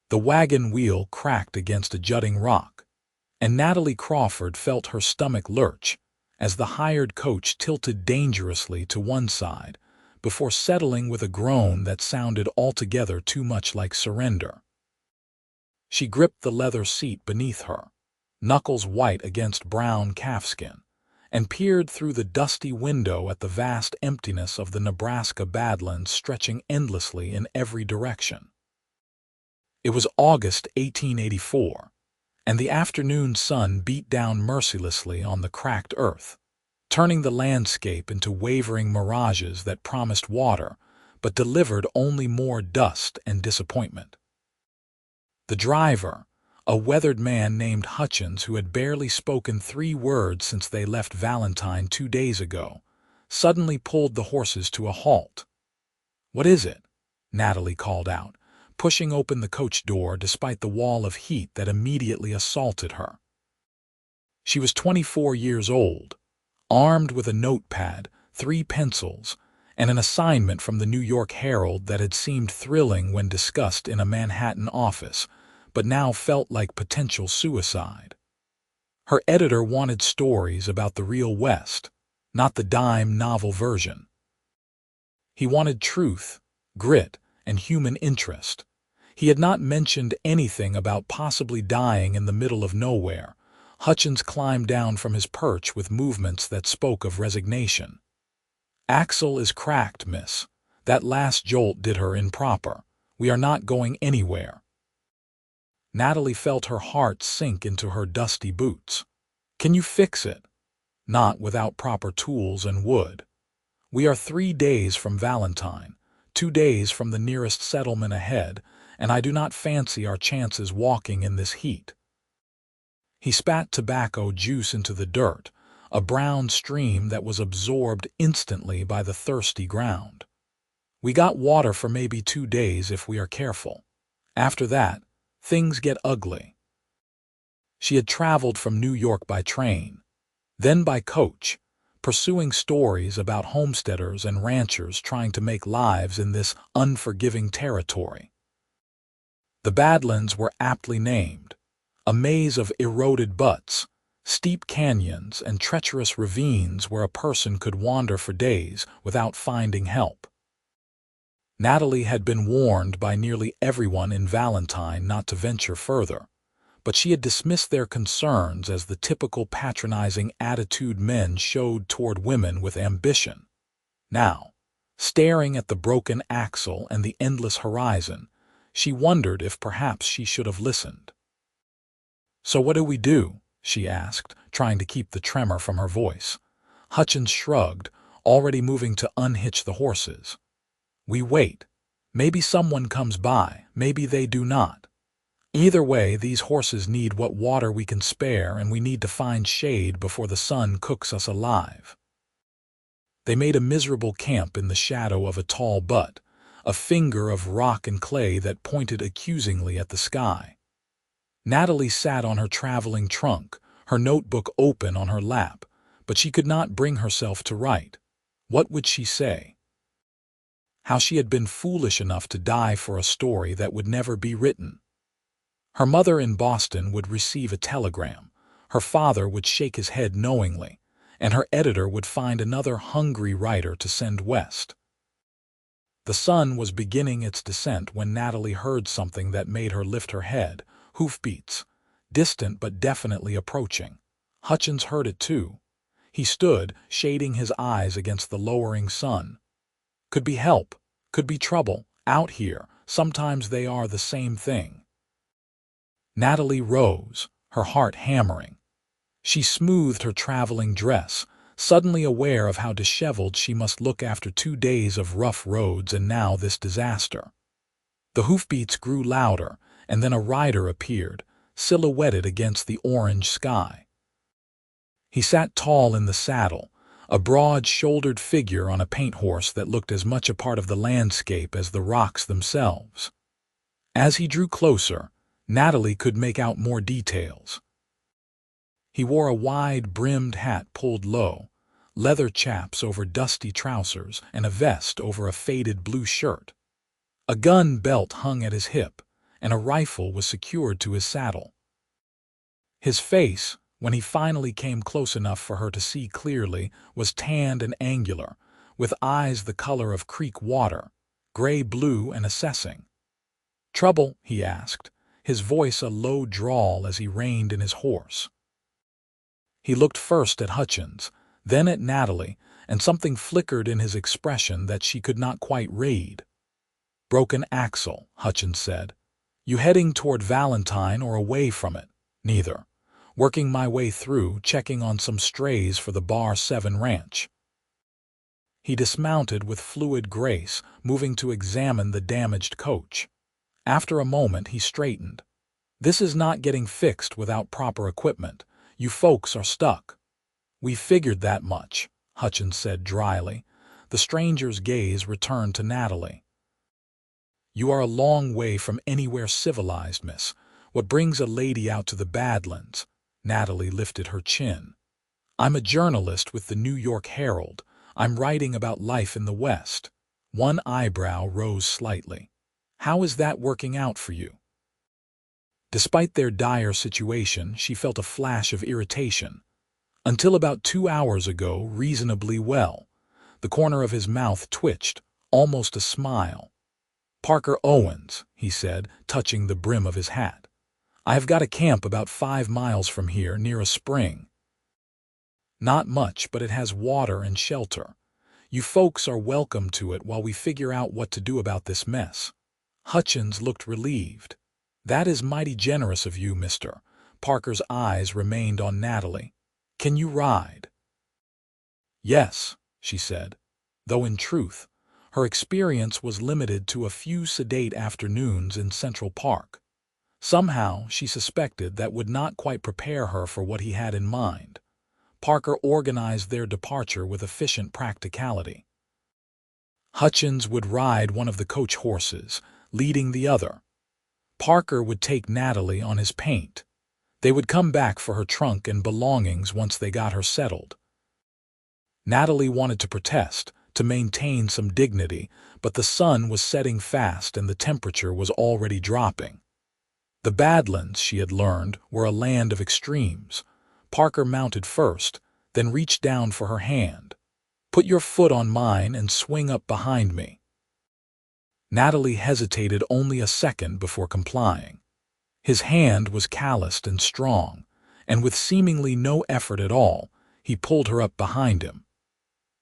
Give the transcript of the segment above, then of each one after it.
The wagon wheel cracked against a jutting rock, and Natalie Crawford felt her stomach lurch as the hired coach tilted dangerously to one side before settling with a groan that sounded altogether too much like surrender. She gripped the leather seat beneath her, knuckles white against brown calfskin, and peered through the dusty window at the vast emptiness of the Nebraska Badlands stretching endlessly in every direction. It was August 1884, and the afternoon sun beat down mercilessly on the cracked earth, turning the landscape into wavering mirages that promised water but delivered only more dust and disappointment. The driver, a weathered man named Hutchins who had barely spoken 3 words since they left Valentine 2 days ago, suddenly pulled the horses to a halt. "What is it?" Natalie called out, pushing open the coach door despite the wall of heat that immediately assaulted her. She was 24 years old, armed with a notepad, 3 pencils, and an assignment from the New York Herald that had seemed thrilling when discussed in a Manhattan office, but now felt like potential suicide. Her editor wanted stories about the real West, not the dime novel version. He wanted truth, grit, and human interest. He had not mentioned anything about possibly dying in the middle of nowhere. Hutchins climbed down from his perch with movements that spoke of resignation. "Axle is cracked, miss. That last jolt did her in proper. We are not going anywhere." Natalie felt her heart sink into her dusty boots. "Can you fix it?" "Not without proper tools and wood. We are 3 days from Valentine, 2 days from the nearest settlement ahead, and I do not fancy our chances walking in this heat." He spat tobacco juice into the dirt, a brown stream that was absorbed instantly by the thirsty ground. "We got water for maybe 2 days if we are careful. After that, things get ugly." She had traveled from New York by train, then by coach, pursuing stories about homesteaders and ranchers trying to make lives in this unforgiving territory. The Badlands were aptly named, a maze of eroded buttes, steep canyons, and treacherous ravines where a person could wander for days without finding help. Natalie had been warned by nearly everyone in Valentine not to venture further, but she had dismissed their concerns as the typical patronizing attitude men showed toward women with ambition. Now, staring at the broken axle and the endless horizon, she wondered if perhaps she should have listened. "So what do we do?" she asked, trying to keep the tremor from her voice. Hutchins shrugged, already moving to unhitch the horses. "We wait. Maybe someone comes by, maybe they do not. Either way, these horses need what water we can spare, and we need to find shade before the sun cooks us alive." They made a miserable camp in the shadow of a tall butte, a finger of rock and clay that pointed accusingly at the sky. Natalie sat on her traveling trunk, her notebook open on her lap, but she could not bring herself to write. What would she say? How she had been foolish enough to die for a story that would never be written. Her mother in Boston would receive a telegram, her father would shake his head knowingly, and her editor would find another hungry writer to send west. The sun was beginning its descent when Natalie heard something that made her lift her head. Hoofbeats, distant but definitely approaching. Hutchins heard it too. He stood, shading his eyes against the lowering sun. Could be help, could be trouble, out here. Sometimes they are the same thing. Natalie rose, her heart hammering. She smoothed her traveling dress, suddenly aware of how disheveled she must look after 2 days of rough roads and now this disaster. The hoofbeats grew louder, and then a rider appeared, silhouetted against the orange sky. He sat tall in the saddle, a broad-shouldered figure on a paint horse that looked as much a part of the landscape as the rocks themselves. As he drew closer, Natalie could make out more details. He wore a wide-brimmed hat pulled low, leather chaps over dusty trousers, and a vest over a faded blue shirt. A gun belt hung at his hip, and a rifle was secured to his saddle. His face, when he finally came close enough for her to see clearly, was tanned and angular, with eyes the color of creek water, gray-blue and assessing. "Trouble?" he asked, his voice a low drawl as he reined in his horse. He looked first at Hutchins, then at Natalie, and something flickered in his expression that she could not quite read. "Broken axle," Hutchins said. "You heading toward Valentine or away from it?" "Neither. Working my way through, checking on some strays for the Bar 7 ranch." He dismounted with fluid grace, moving to examine the damaged coach. After a moment, he straightened. "This is not getting fixed without proper equipment. You folks are stuck." "We figured that much," Hutchins said dryly. The stranger's gaze returned to Natalie. "You are a long way from anywhere civilized, miss. What brings a lady out to the Badlands?" Natalie lifted her chin. "I'm a journalist with the New York Herald. I'm writing about life in the West." One eyebrow rose slightly. "How is that working out for you?" Despite their dire situation, she felt a flash of irritation. "Until about 2 hours ago, reasonably well." The corner of his mouth twitched, almost a smile. "Parker Owens," he said, touching the brim of his hat. "I have got a camp about 5 miles from here, near a spring. Not much, but it has water and shelter. You folks are welcome to it while we figure out what to do about this mess." Hutchins looked relieved. "That is mighty generous of you, mister." Parker's eyes remained on Natalie. "Can you ride?" "Yes," she said, though in truth, her experience was limited to a few sedate afternoons in Central Park. Somehow, she suspected that would not quite prepare her for what he had in mind. Parker organized their departure with efficient practicality. Hutchins would ride one of the coach horses, leading the other. Parker would take Natalie on his paint. They would come back for her trunk and belongings once they got her settled. Natalie wanted to protest, to maintain some dignity, but the sun was setting fast and the temperature was already dropping. The Badlands, she had learned, were a land of extremes. Parker mounted first, then reached down for her hand. "Put your foot on mine and swing up behind me." Natalie hesitated only a second before complying. His hand was calloused and strong, and with seemingly no effort at all, he pulled her up behind him.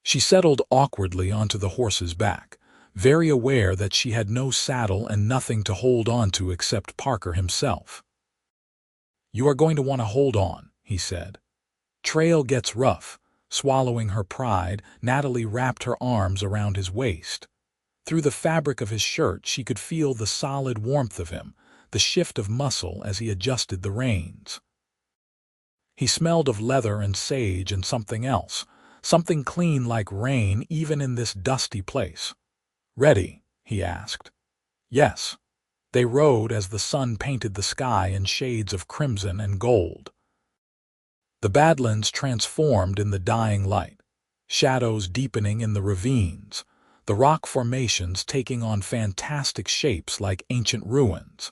She settled awkwardly onto the horse's back, very aware that she had no saddle and nothing to hold on to except Parker himself. "You are going to want to hold on," he said. "Trail gets rough." Swallowing her pride, Natalie wrapped her arms around his waist. Through the fabric of his shirt she could feel the solid warmth of him, the shift of muscle as he adjusted the reins. He smelled of leather and sage and something else, something clean like rain even in this dusty place. "Ready?" he asked. "Yes." They rode as the sun painted the sky in shades of crimson and gold. The Badlands transformed in the dying light, shadows deepening in the ravines, the rock formations taking on fantastic shapes like ancient ruins.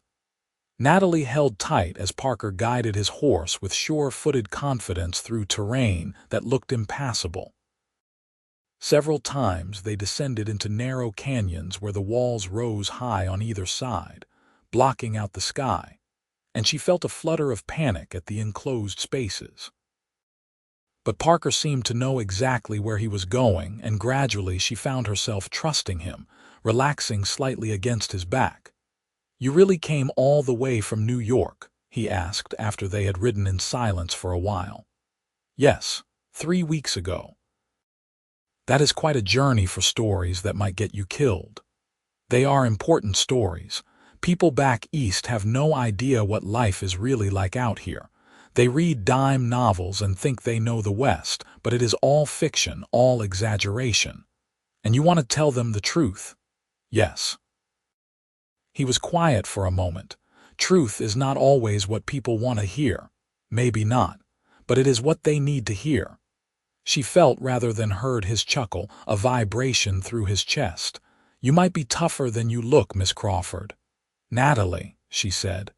Natalie held tight as Parker guided his horse with sure-footed confidence through terrain that looked impassable. Several times they descended into narrow canyons where the walls rose high on either side, blocking out the sky, and she felt a flutter of panic at the enclosed spaces. But Parker seemed to know exactly where he was going, and gradually she found herself trusting him, relaxing slightly against his back. "You really came all the way from New York?" he asked after they had ridden in silence for a while. "Yes, 3 weeks ago." "That is quite a journey for stories that might get you killed." "They are important stories. People back east have no idea what life is really like out here. They read dime novels and think they know the West, but it is all fiction, all exaggeration. And you want to tell them the truth?" "Yes." He was quiet for a moment. Truth is not always what people want to hear. Maybe not, but it is what they need to hear. She felt rather than heard his chuckle, a vibration through his chest. "You might be tougher than you look, Miss Crawford." "Natalie," she said.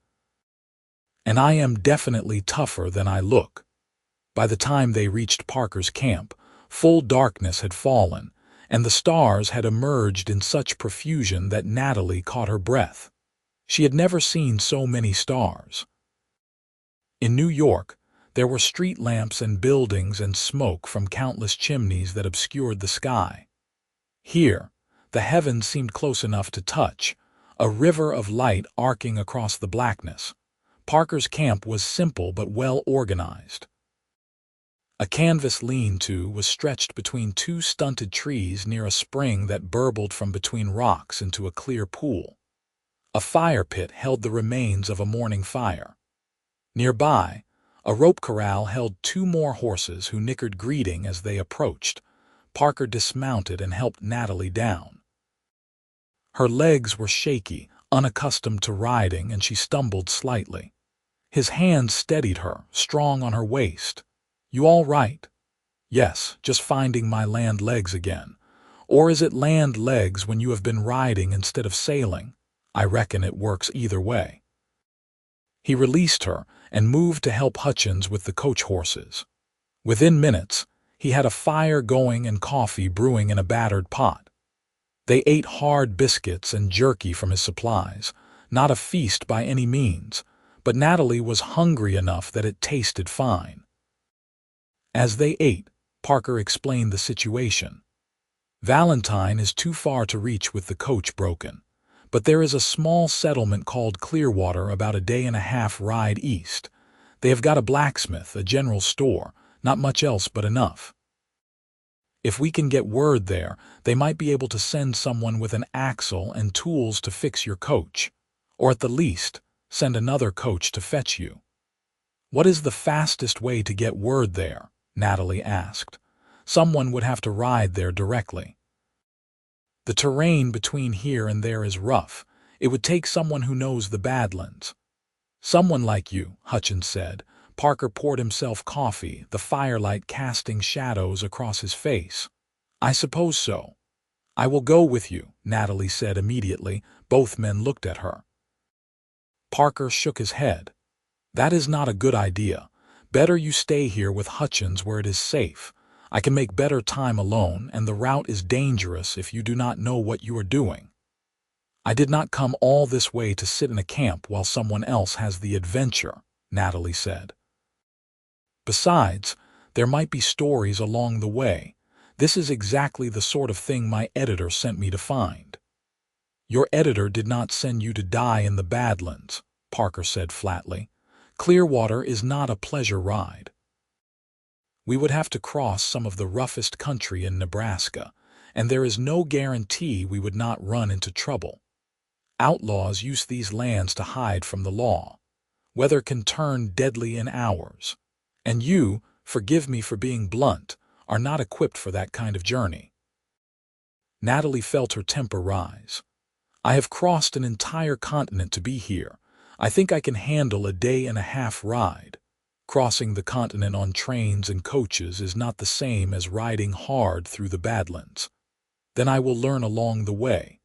"And I am definitely tougher than I look." By the time they reached Parker's camp, full darkness had fallen, and the stars had emerged in such profusion that Natalie caught her breath. She had never seen so many stars. In New York, there were street lamps and buildings and smoke from countless chimneys that obscured the sky. Here, the heavens seemed close enough to touch, a river of light arcing across the blackness. Parker's camp was simple but well organized. A canvas lean-to was stretched between two stunted trees near a spring that burbled from between rocks into a clear pool. A fire pit held the remains of a morning fire. Nearby, a rope corral held two more horses who nickered greeting as they approached. Parker dismounted and helped Natalie down. Her legs were shaky, unaccustomed to riding, and she stumbled slightly. His hand steadied her, strong on her waist. "You all right?" "Yes, just finding my land legs again." "Or is it land legs when you have been riding instead of sailing?" "I reckon it works either way." He released her and moved to help Hutchins with the coach horses. Within minutes, he had a fire going and coffee brewing in a battered pot. They ate hard biscuits and jerky from his supplies, not a feast by any means, but Natalie was hungry enough that it tasted fine. As they ate, Parker explained the situation. "Valentine is too far to reach with the coach broken, but there is a small settlement called Clearwater about a day-and-a-half ride east. They have got a blacksmith, a general store, not much else but enough. If we can get word there, they might be able to send someone with an axle and tools to fix your coach, or at the least, send another coach to fetch you." "What is the fastest way to get word there?" Natalie asked. "Someone would have to ride there directly." "The terrain between here and there is rough. It would take someone who knows the Badlands." "Someone like you," Hutchins said. Parker poured himself coffee, the firelight casting shadows across his face. "I suppose so." "I will go with you," Natalie said immediately. Both men looked at her. Parker shook his head. "That is not a good idea. Better you stay here with Hutchins where it is safe. I can make better time alone, and the route is dangerous if you do not know what you are doing." "I did not come all this way to sit in a camp while someone else has the adventure," Natalie said. "Besides, there might be stories along the way. This is exactly the sort of thing my editor sent me to find." "Your editor did not send you to die in the Badlands," Parker said flatly. "Clearwater is not a pleasure ride. We would have to cross some of the roughest country in Nebraska, and there is no guarantee we would not run into trouble. Outlaws use these lands to hide from the law. Weather can turn deadly in hours. And you, forgive me for being blunt, are not equipped for that kind of journey." Natalie felt her temper rise. "I have crossed an entire continent to be here. I think I can handle a day-and-a-half ride. Crossing the continent on trains and coaches is not the same as riding hard through the Badlands. Then I will learn along the way."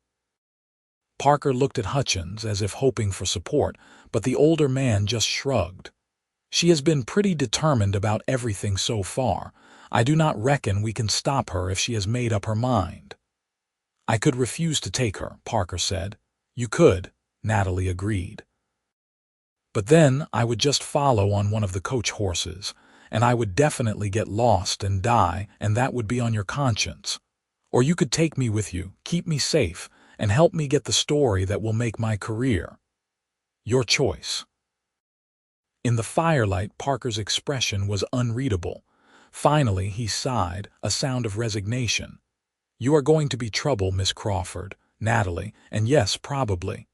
Parker looked at Hutchins as if hoping for support, but the older man just shrugged. "She has been pretty determined about everything so far. I do not reckon we can stop her if she has made up her mind." "I could refuse to take her," Parker said. "You could," Natalie agreed. "But then I would just follow on one of the coach horses, and I would definitely get lost and die, and that would be on your conscience. Or you could take me with you, keep me safe, and help me get the story that will make my career. Your choice." In the firelight, Parker's expression was unreadable. Finally, he sighed, a sound of resignation. "You are going to be trouble, Miss Crawford, Natalie, and yes, probably."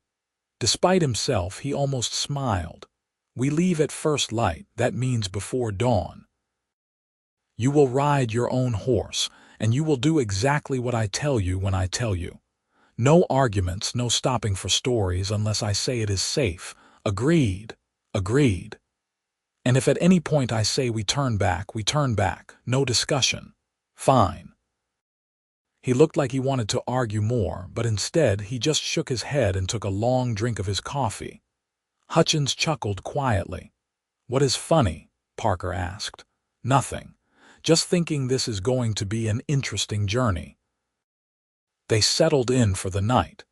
Despite himself, he almost smiled. "We leave at first light, that means before dawn. You will ride your own horse, and you will do exactly what I tell you when I tell you. No arguments, no stopping for stories unless I say it is safe. Agreed. Agreed. And if at any point I say we turn back, we turn back. No discussion. Fine." He looked like he wanted to argue more, but instead he just shook his head and took a long drink of his coffee. Hutchins chuckled quietly. "What is funny?" Parker asked. "Nothing. Just thinking this is going to be an interesting journey." They settled in for the night,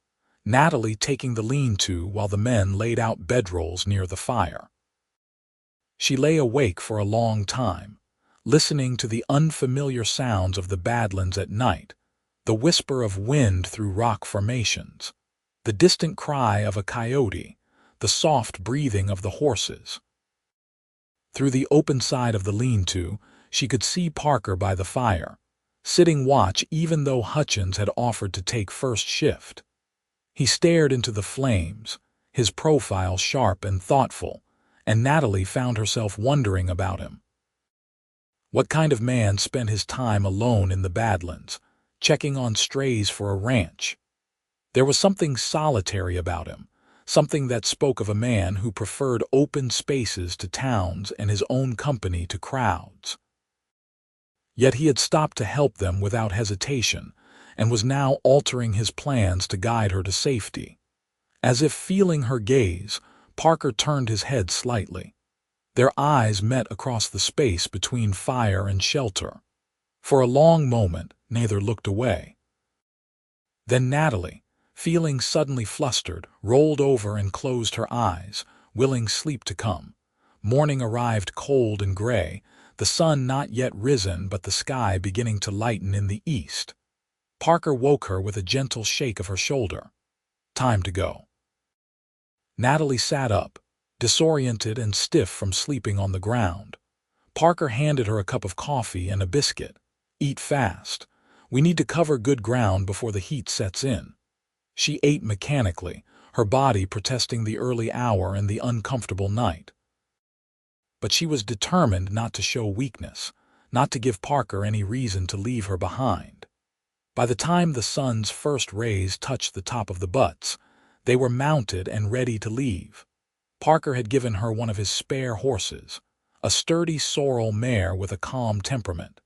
Natalie taking the lean-to while the men laid out bedrolls near the fire. She lay awake for a long time, listening to the unfamiliar sounds of the Badlands at night, the whisper of wind through rock formations, the distant cry of a coyote, the soft breathing of the horses. Through the open side of the lean-to, she could see Parker by the fire, sitting watch even though Hutchins had offered to take first shift. He stared into the flames, his profile sharp and thoughtful, and Natalie found herself wondering about him. What kind of man spent his time alone in the Badlands, checking on strays for a ranch? There was something solitary about him, something that spoke of a man who preferred open spaces to towns and his own company to crowds. Yet he had stopped to help them without hesitation, and was now altering his plans to guide her to safety. As if feeling her gaze, Parker turned his head slightly. Their eyes met across the space between fire and shelter. For a long moment, neither looked away. Then Natalie, feeling suddenly flustered, rolled over and closed her eyes, willing sleep to come. Morning arrived cold and gray, the sun not yet risen but the sky beginning to lighten in the east. Parker woke her with a gentle shake of her shoulder. Time to go. Natalie sat up, disoriented and stiff from sleeping on the ground. Parker handed her a cup of coffee and a biscuit. Eat fast. We need to cover good ground before the heat sets in. She ate mechanically, her body protesting the early hour and the uncomfortable night. But she was determined not to show weakness, not to give Parker any reason to leave her behind. By the time the sun's first rays touched the top of the butts, they were mounted and ready to leave. Parker had given her one of his spare horses, a sturdy sorrel mare with a calm temperament.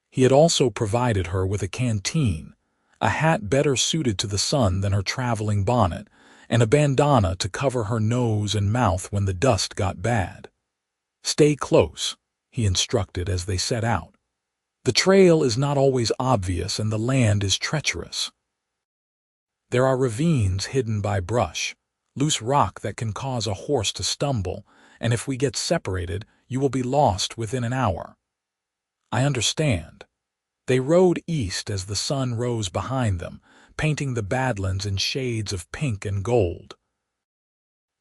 He had also provided her with a canteen, a hat better suited to the sun than her traveling bonnet, and a bandana to cover her nose and mouth when the dust got bad. "Stay close," he instructed as they set out. "The trail is not always obvious and the land is treacherous. There are ravines hidden by brush, loose rock that can cause a horse to stumble, and if we get separated, you will be lost within an hour." "I understand." They rode east as the sun rose behind them, painting the Badlands in shades of pink and gold.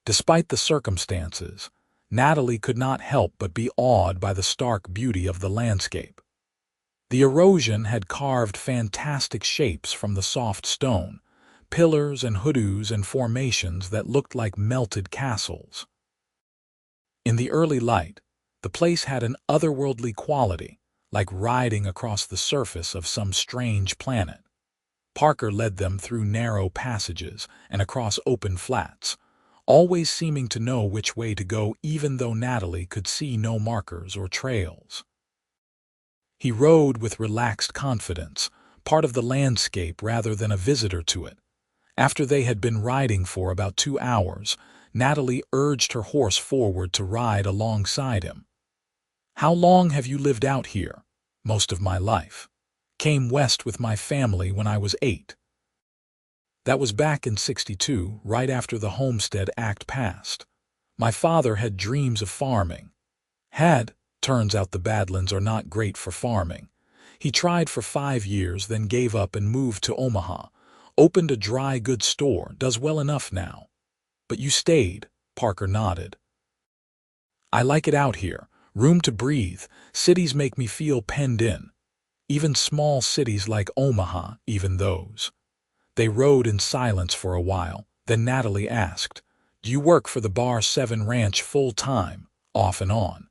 Despite the circumstances, Natalie could not help but be awed by the stark beauty of the landscape. The erosion had carved fantastic shapes from the soft stone, pillars and hoodoos and formations that looked like melted castles. In the early light, the place had an otherworldly quality, like riding across the surface of some strange planet. Parker led them through narrow passages and across open flats, always seeming to know which way to go even though Natalie could see no markers or trails. He rode with relaxed confidence, part of the landscape rather than a visitor to it. After they had been riding for about 2 hours, Natalie urged her horse forward to ride alongside him. "How long have you lived out here?" "Most of my life. Came west with my family when I was 8. That was back in '62, right after the Homestead Act passed. My father had dreams of farming. Turns out the Badlands are not great for farming. He tried for 5 years, then gave up and moved to Omaha. Opened a dry goods store, does well enough now." "But you stayed," Parker nodded. "I like it out here. Room to breathe. Cities make me feel penned in. Even small cities like Omaha, even those." They rode in silence for a while, then Natalie asked, "Do you work for the Bar 7 Ranch full-time, off and on?"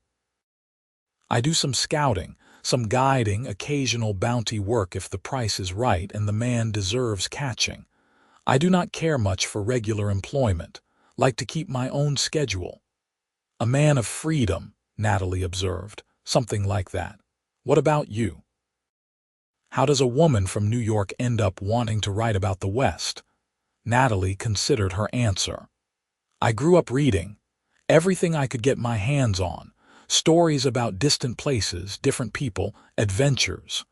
"I do some scouting, some guiding, occasional bounty work if the price is right and the man deserves catching. I do not care much for regular employment, like to keep my own schedule." "A man of freedom," Natalie observed, "something like that. What about you?" "How does a woman from New York end up wanting to write about the West?" Natalie considered her answer. I grew up reading everything I could get my hands on, stories about distant places, different people, adventures.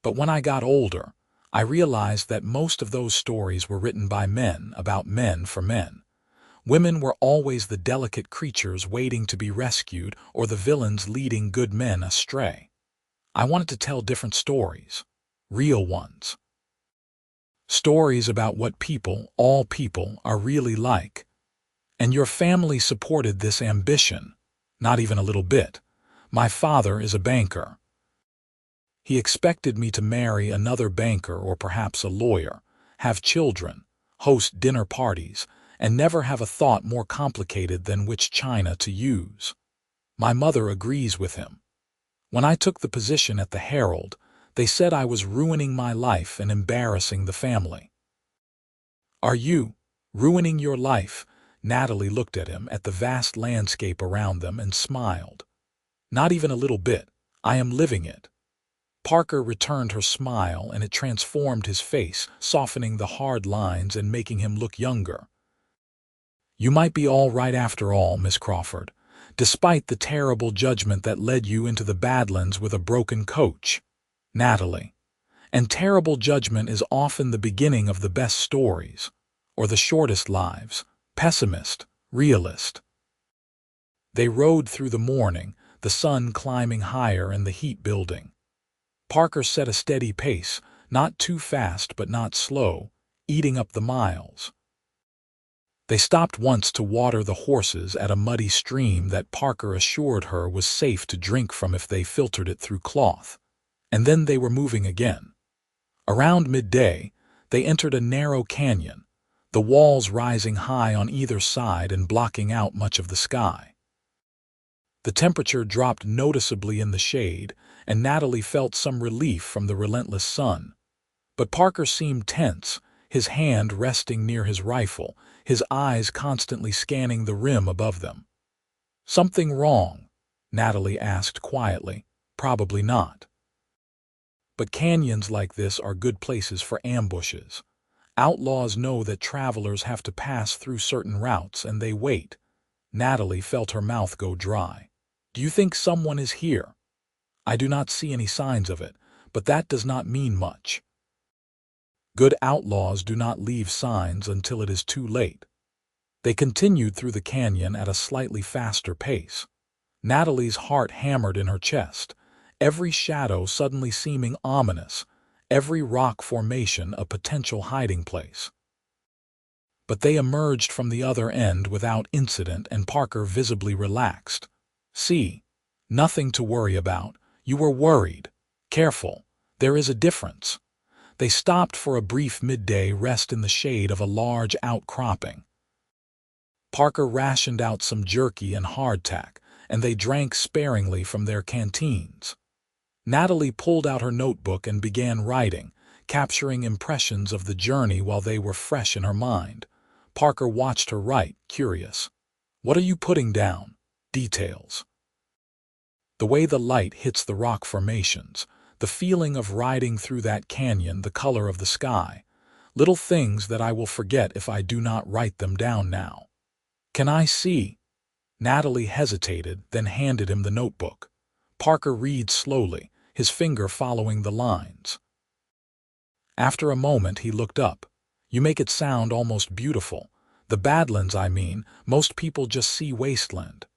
But when I got older, I realized that most of those stories were written by men about men for men. Women were always the delicate creatures waiting to be rescued or the villains leading good men astray. I wanted to tell different stories, real ones. Stories about what people, all people, are really like. And your family supported this ambition. Not even a little bit. My father is a banker. He expected me to marry another banker or perhaps a lawyer, have children, host dinner parties, and never have a thought more complicated than which china to use. My mother agrees with him. When I took the position at the Herald, they said I was ruining my life and embarrassing the family. Are you ruining your life? Natalie looked at him, at the vast landscape around them, and smiled. Not even a little bit. I am living it. Parker returned her smile, and it transformed his face, softening the hard lines and making him look younger. You might be all right after all, Miss Crawford, despite the terrible judgment that led you into the Badlands with a broken coach. Natalie. And terrible judgment is often the beginning of the best stories, or the shortest lives. Pessimist, realist. They rode through the morning, the sun climbing higher and the heat building. Parker set a steady pace, not too fast but not slow, eating up the miles. They stopped once to water the horses at a muddy stream that Parker assured her was safe to drink from if they filtered it through cloth. And then they were moving again. Around midday, they entered a narrow canyon, the walls rising high on either side and blocking out much of the sky. The temperature dropped noticeably in the shade, and Natalie felt some relief from the relentless sun. But Parker seemed tense, his hand resting near his rifle, his eyes constantly scanning the rim above them. Something wrong? Natalie asked quietly. Probably not. But canyons like this are good places for ambushes. Outlaws know that travelers have to pass through certain routes, and they wait. Natalie felt her mouth go dry. Do you think someone is here? I do not see any signs of it, but that does not mean much. Good outlaws do not leave signs until it is too late. They continued through the canyon at a slightly faster pace. Natalie's heart hammered in her chest, every shadow suddenly seeming ominous, every rock formation a potential hiding place. But they emerged from the other end without incident, and Parker visibly relaxed. See, nothing to worry about. You were worried. Careful. There is a difference. They stopped for a brief midday rest in the shade of a large outcropping. Parker rationed out some jerky and hardtack, and they drank sparingly from their canteens. Natalie pulled out her notebook and began writing, capturing impressions of the journey while they were fresh in her mind. Parker watched her write, curious. What are you putting down? Details. The way the light hits the rock formations, the feeling of riding through that canyon, the color of the sky. Little things that I will forget if I do not write them down now. Can I see? Natalie hesitated, then handed him the notebook. Parker read slowly, his finger following the lines. After a moment he looked up. You make it sound almost beautiful. The Badlands, I mean, most people just see wasteland.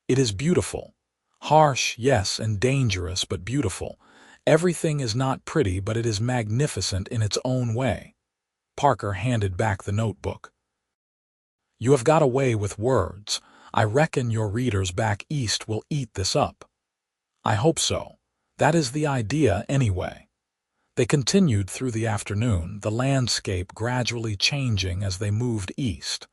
It is beautiful. Harsh, yes, and dangerous, but beautiful. Everything is not pretty, but it is magnificent in its own way. Parker handed back the notebook. You have got away with words. I reckon your readers back east will eat this up. I hope so. That is the idea, anyway. They continued through the afternoon, the landscape gradually changing as they moved east.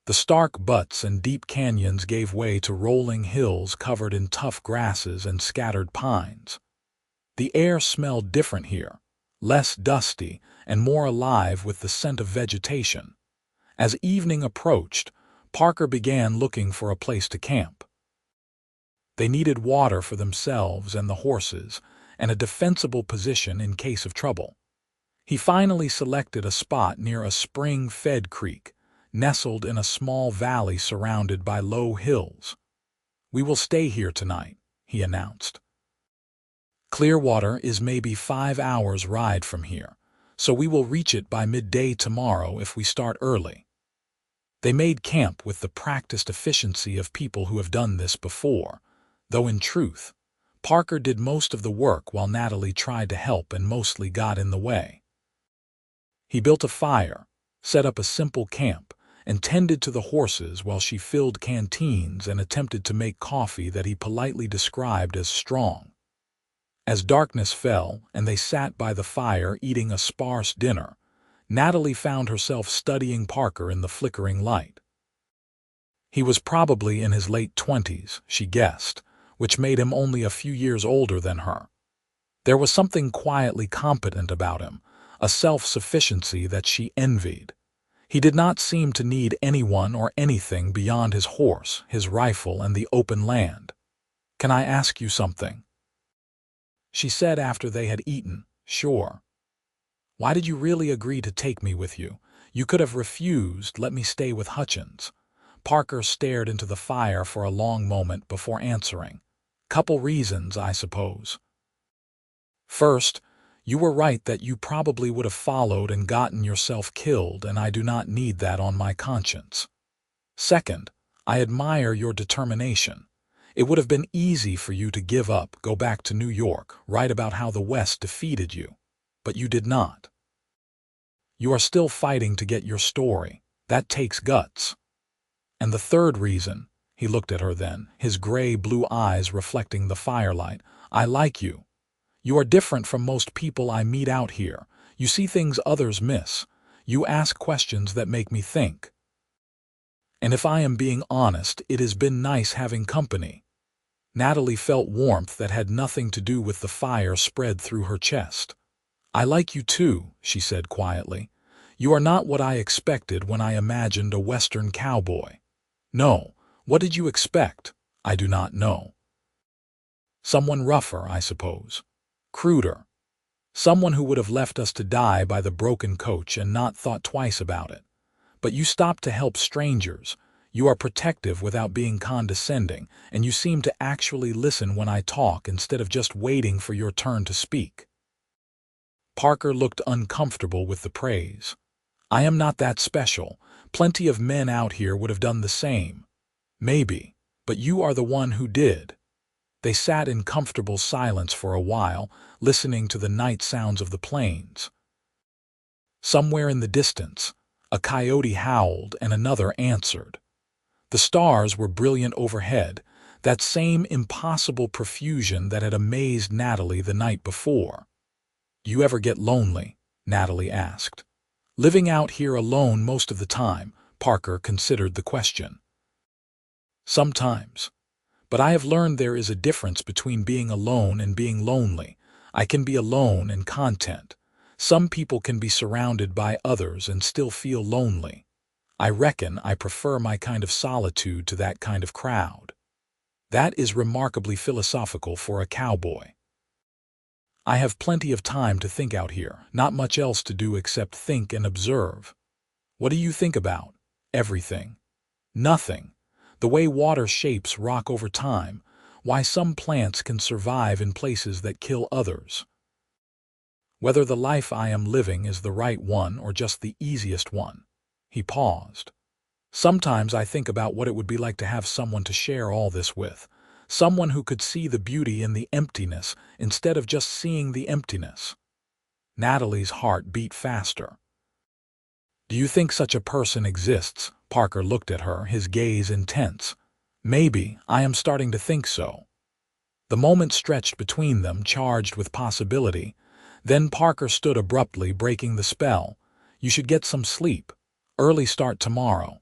The stark buttes and deep canyons gave way to rolling hills covered in tough grasses and scattered pines. The air smelled different here, less dusty and more alive with the scent of vegetation. As evening approached, Parker began looking for a place to camp. They needed water for themselves and the horses, and a defensible position in case of trouble. He finally selected a spot near a spring-fed creek. nestled in a small valley surrounded by low hills. "We will stay here tonight," he announced. "Clearwater is maybe 5 hours' ride from here, so we will reach it by midday tomorrow if we start early." They made camp with the practiced efficiency of people who have done this before, though in truth, Parker did most of the work while Natalie tried to help and mostly got in the way. He built a fire, set up a simple camp, and tended to the horses while she filled canteens and attempted to make coffee that he politely described as strong. As darkness fell and they sat by the fire eating a sparse dinner, Natalie found herself studying Parker in the flickering light. He was probably in his late 20s, she guessed, which made him only a few years older than her. There was something quietly competent about him, a self-sufficiency that she envied. He did not seem to need anyone or anything beyond his horse, his rifle, and the open land. "Can I ask you something?" she said after they had eaten. "Sure." "Why did you really agree to take me with you? You could have refused, let me stay with Hutchins." Parker stared into the fire for a long moment before answering. "Couple reasons, I suppose. First, you were right that you probably would have followed and gotten yourself killed, and I do not need that on my conscience. Second, I admire your determination. It would have been easy for you to give up, go back to New York, write about how the West defeated you. But you did not. You are still fighting to get your story. That takes guts. And the third reason," he looked at her then, his gray-blue eyes reflecting the firelight, "I like you. You are different from most people I meet out here. You see things others miss. You ask questions that make me think. And if I am being honest, it has been nice having company." Natalie felt warmth that had nothing to do with the fire spread through her chest. "I like you too," she said quietly. "You are not what I expected when I imagined a Western cowboy." "No, what did you expect?" "I do not know." "Someone rougher, I suppose. Cruder. Someone who would have left us to die by the broken coach and not thought twice about it. But you stopped to help strangers. You are protective without being condescending, and you seem to actually listen when I talk instead of just waiting for your turn to speak." Parker looked uncomfortable with the praise. "I am not that special. Plenty of men out here would have done the same. Maybe, but you are the one who did." They sat in comfortable silence for a while, listening to the night sounds of the plains. Somewhere in the distance, a coyote howled and another answered. The stars were brilliant overhead, that same impossible profusion that had amazed Natalie the night before. "You ever get lonely?" Natalie asked. "Living out here alone most of the time," Parker considered the question. "Sometimes. But I have learned there is a difference between being alone and being lonely. I can be alone and content. Some people can be surrounded by others and still feel lonely. I reckon I prefer my kind of solitude to that kind of crowd." "That is remarkably philosophical for a cowboy." "I have plenty of time to think out here, not much else to do except think and observe." "What do you think about?" "Everything." "Nothing. The way water shapes rock over time, why some plants can survive in places that kill others. Whether the life I am living is the right one or just the easiest one." He paused. "Sometimes I think about what it would be like to have someone to share all this with, someone who could see the beauty in the emptiness instead of just seeing the emptiness." Natalie's heart beat faster. "Do you think such a person exists?" Parker looked at her, his gaze intense. "Maybe, I am starting to think so." The moment stretched between them, charged with possibility. Then Parker stood abruptly, breaking the spell. "You should get some sleep. Early start tomorrow."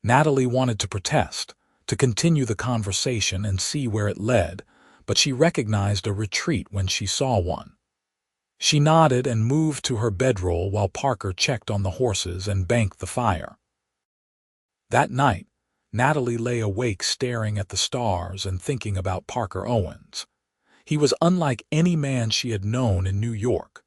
Natalie wanted to protest, to continue the conversation and see where it led, but she recognized a retreat when she saw one. She nodded and moved to her bedroll while Parker checked on the horses and banked the fire. That night, Natalie lay awake staring at the stars and thinking about Parker Owens. He was unlike any man she had known in New York.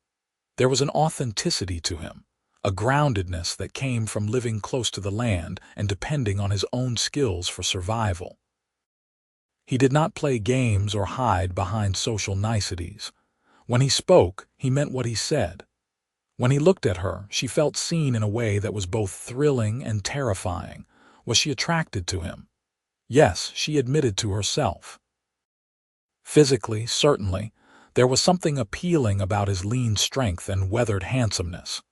There was an authenticity to him, a groundedness that came from living close to the land and depending on his own skills for survival. He did not play games or hide behind social niceties. When he spoke, he meant what he said. When he looked at her, she felt seen in a way that was both thrilling and terrifying. Was she attracted to him? Yes, she admitted to herself. Physically, certainly, there was something appealing about his lean strength and weathered handsomeness.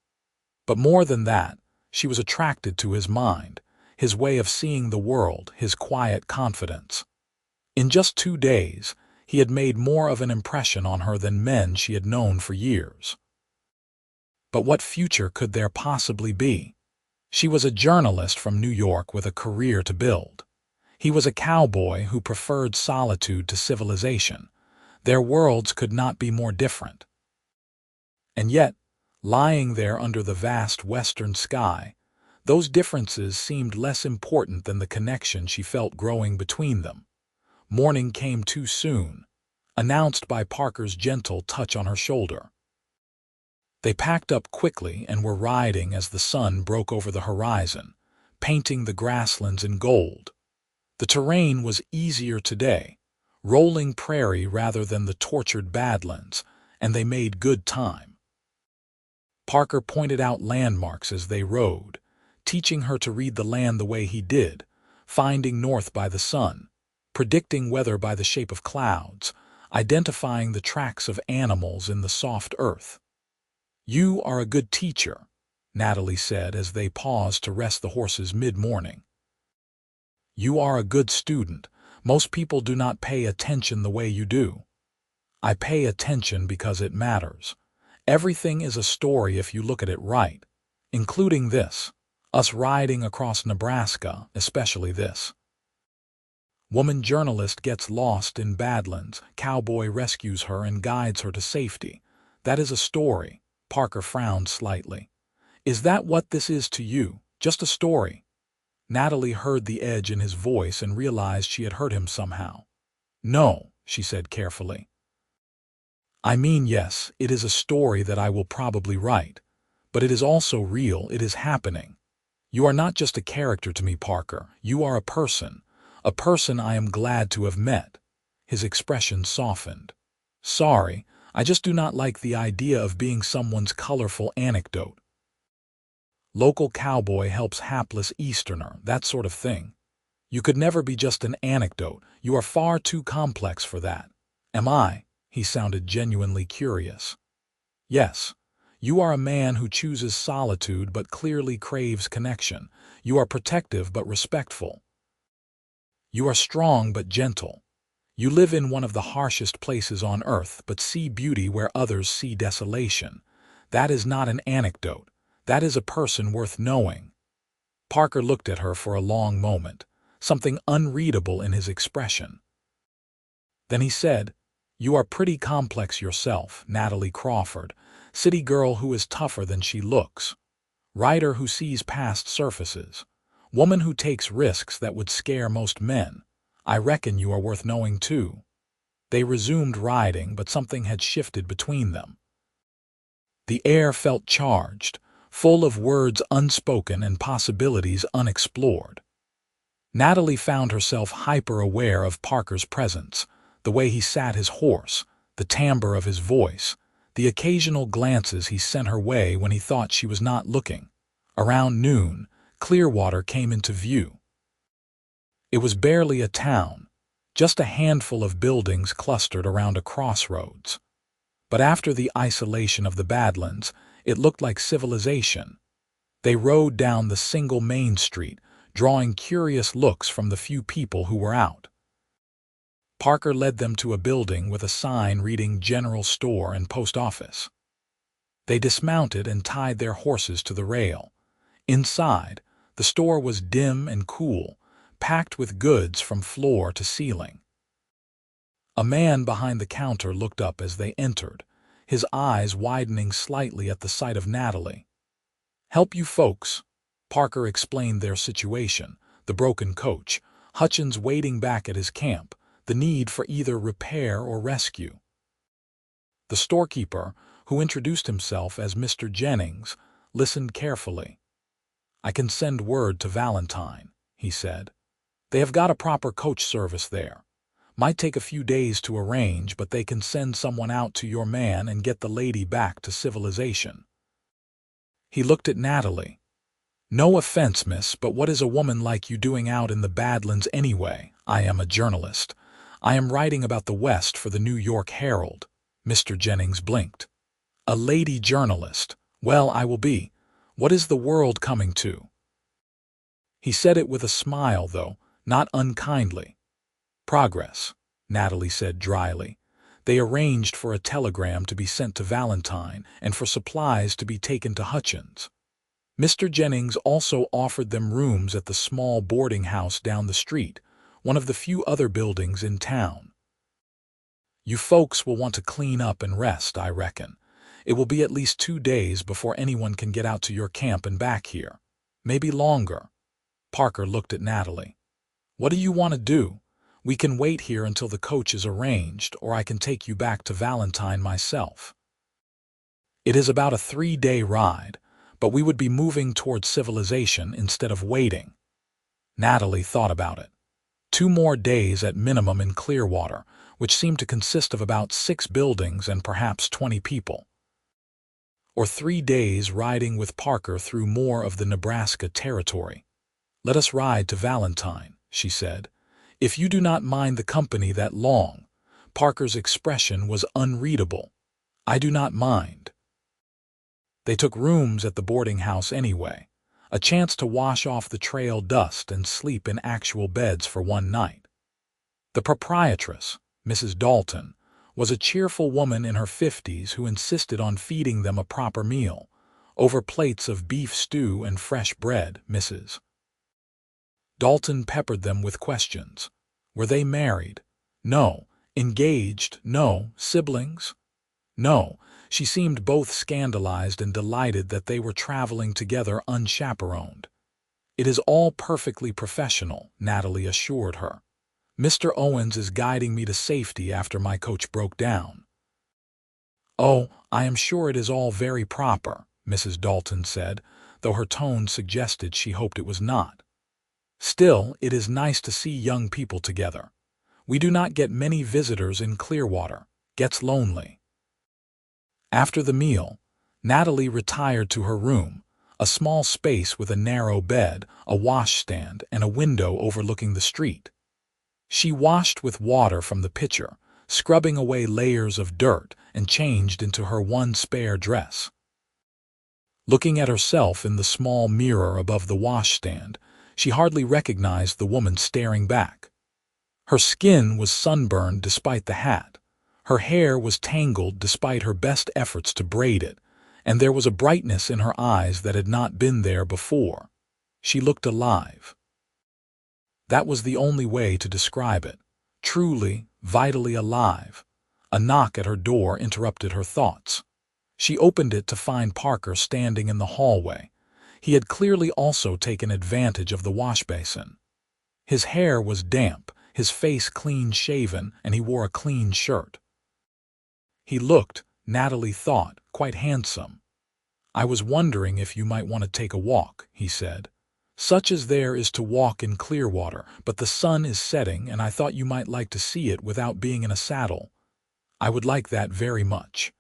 But more than that, she was attracted to his mind, his way of seeing the world, his quiet confidence. In just 2 days, he had made more of an impression on her than men she had known for years. But what future could there possibly be? She was a journalist from New York with a career to build. He was a cowboy who preferred solitude to civilization. Their worlds could not be more different. And yet, lying there under the vast western sky, those differences seemed less important than the connection she felt growing between them. Morning came too soon, announced by Parker's gentle touch on her shoulder. They packed up quickly and were riding as the sun broke over the horizon, painting the grasslands in gold. The terrain was easier today, rolling prairie rather than the tortured Badlands, and they made good time. Parker pointed out landmarks as they rode, teaching her to read the land the way he did, finding north by the sun, predicting weather by the shape of clouds, identifying the tracks of animals in the soft earth. "You are a good teacher," Natalie said as they paused to rest the horses mid-morning. "You are a good student. Most people do not pay attention the way you do." "I pay attention because it matters. Everything is a story if you look at it right, including this, us riding across Nebraska, especially this. Woman journalist gets lost in Badlands. Cowboy rescues her and guides her to safety. That is a story." Parker frowned slightly. "Is that what this is to you? Just a story?" Natalie heard the edge in his voice and realized she had hurt him somehow. "No," she said carefully. "I mean, yes, it is a story that I will probably write. But it is also real. It is happening. You are not just a character to me, Parker. You are a person I am glad to have met." His expression softened. "Sorry, I just do not like the idea of being someone's colorful anecdote. Local cowboy helps hapless Easterner, that sort of thing. You could never be just an anecdote. You are far too complex for that." "Am I?" He sounded genuinely curious. "Yes. You are a man who chooses solitude but clearly craves connection. You are protective but respectful. You are strong but gentle. You live in one of the harshest places on earth but see beauty where others see desolation. That is not an anecdote. That is a person worth knowing." Parker looked at her for a long moment, something unreadable in his expression. Then he said, "You are pretty complex yourself, Natalie Crawford, city girl who is tougher than she looks, writer who sees past surfaces, woman who takes risks that would scare most men. I reckon you are worth knowing too." They resumed riding, but something had shifted between them. The air felt charged, full of words unspoken and possibilities unexplored. Natalie found herself hyper-aware of Parker's presence, the way he sat his horse, the timbre of his voice, the occasional glances he sent her way when he thought she was not looking. Around noon, Clearwater came into view. It was barely a town, just a handful of buildings clustered around a crossroads. But after the isolation of the Badlands, it looked like civilization. They rode down the single main street, drawing curious looks from the few people who were out. Parker led them to a building with a sign reading General Store and Post Office. They dismounted and tied their horses to the rail. Inside, the store was dim and cool, packed with goods from floor to ceiling. A man behind the counter looked up as they entered, his eyes widening slightly at the sight of Natalie. "Help you folks," Parker explained their situation, the broken coach, Hutchins waiting back at his camp, the need for either repair or rescue. The storekeeper, who introduced himself as Mr. Jennings, listened carefully. "I can send word to Valentine," he said. "They have got a proper coach service there. Might take a few days to arrange, but they can send someone out to your man and get the lady back to civilization." He looked at Natalie. "No offense, miss, but what is a woman like you doing out in the Badlands anyway? I am a journalist. I am writing about the West for the New York Herald." Mr. Jennings blinked. "A lady journalist. Well, I will be. What is the world coming to?" He said it with a smile, though, not unkindly. "Progress," Natalie said dryly. They arranged for a telegram to be sent to Valentine and for supplies to be taken to Hutchins. Mr. Jennings also offered them rooms at the small boarding house down the street, one of the few other buildings in town. "You folks will want to clean up and rest, I reckon. It will be at least 2 days before anyone can get out to your camp and back here. Maybe longer." Parker looked at Natalie. "What do you want to do? We can wait here until the coach is arranged, or I can take you back to Valentine myself. It is about a 3-day ride, but we would be moving toward civilization instead of waiting." Natalie thought about it. 2 more days at minimum in Clearwater, which seemed to consist of about 6 buildings and perhaps 20 people. Or 3 days riding with Parker through more of the Nebraska territory. "Let us ride to Valentine," she said. "If you do not mind the company that long." Parker's expression was unreadable. "I do not mind." They took rooms at the boarding house anyway, a chance to wash off the trail dust and sleep in actual beds for one night. The proprietress, Mrs. Dalton, was a cheerful woman in her 50s who insisted on feeding them a proper meal, over plates of beef stew and fresh bread. Mrs. Dalton peppered them with questions. Were they married? No. Engaged? No. Siblings? No. She seemed both scandalized and delighted that they were traveling together unchaperoned. "It is all perfectly professional," Natalie assured her. "Mr. Owens is guiding me to safety after my coach broke down." "Oh, I am sure it is all very proper," Mrs. Dalton said, though her tone suggested she hoped it was not. "Still, it is nice to see young people together. We do not get many visitors in Clearwater. Gets lonely." After the meal, Natalie retired to her room, a small space with a narrow bed, a washstand, and a window overlooking the street. She washed with water from the pitcher, scrubbing away layers of dirt, and changed into her one spare dress. Looking at herself in the small mirror above the washstand, she hardly recognized the woman staring back. Her skin was sunburned despite the hat. Her hair was tangled despite her best efforts to braid it, and there was a brightness in her eyes that had not been there before. She looked alive. That was the only way to describe it. Truly, vitally alive. A knock at her door interrupted her thoughts. She opened it to find Parker standing in the hallway. He had clearly also taken advantage of the washbasin. His hair was damp, his face clean-shaven, and he wore a clean shirt. He looked, Natalie thought, quite handsome. "I was wondering if you might want to take a walk," he said. "Such as there is to walk in Clearwater, but the sun is setting and I thought you might like to see it without being in a saddle." "I would like that very much."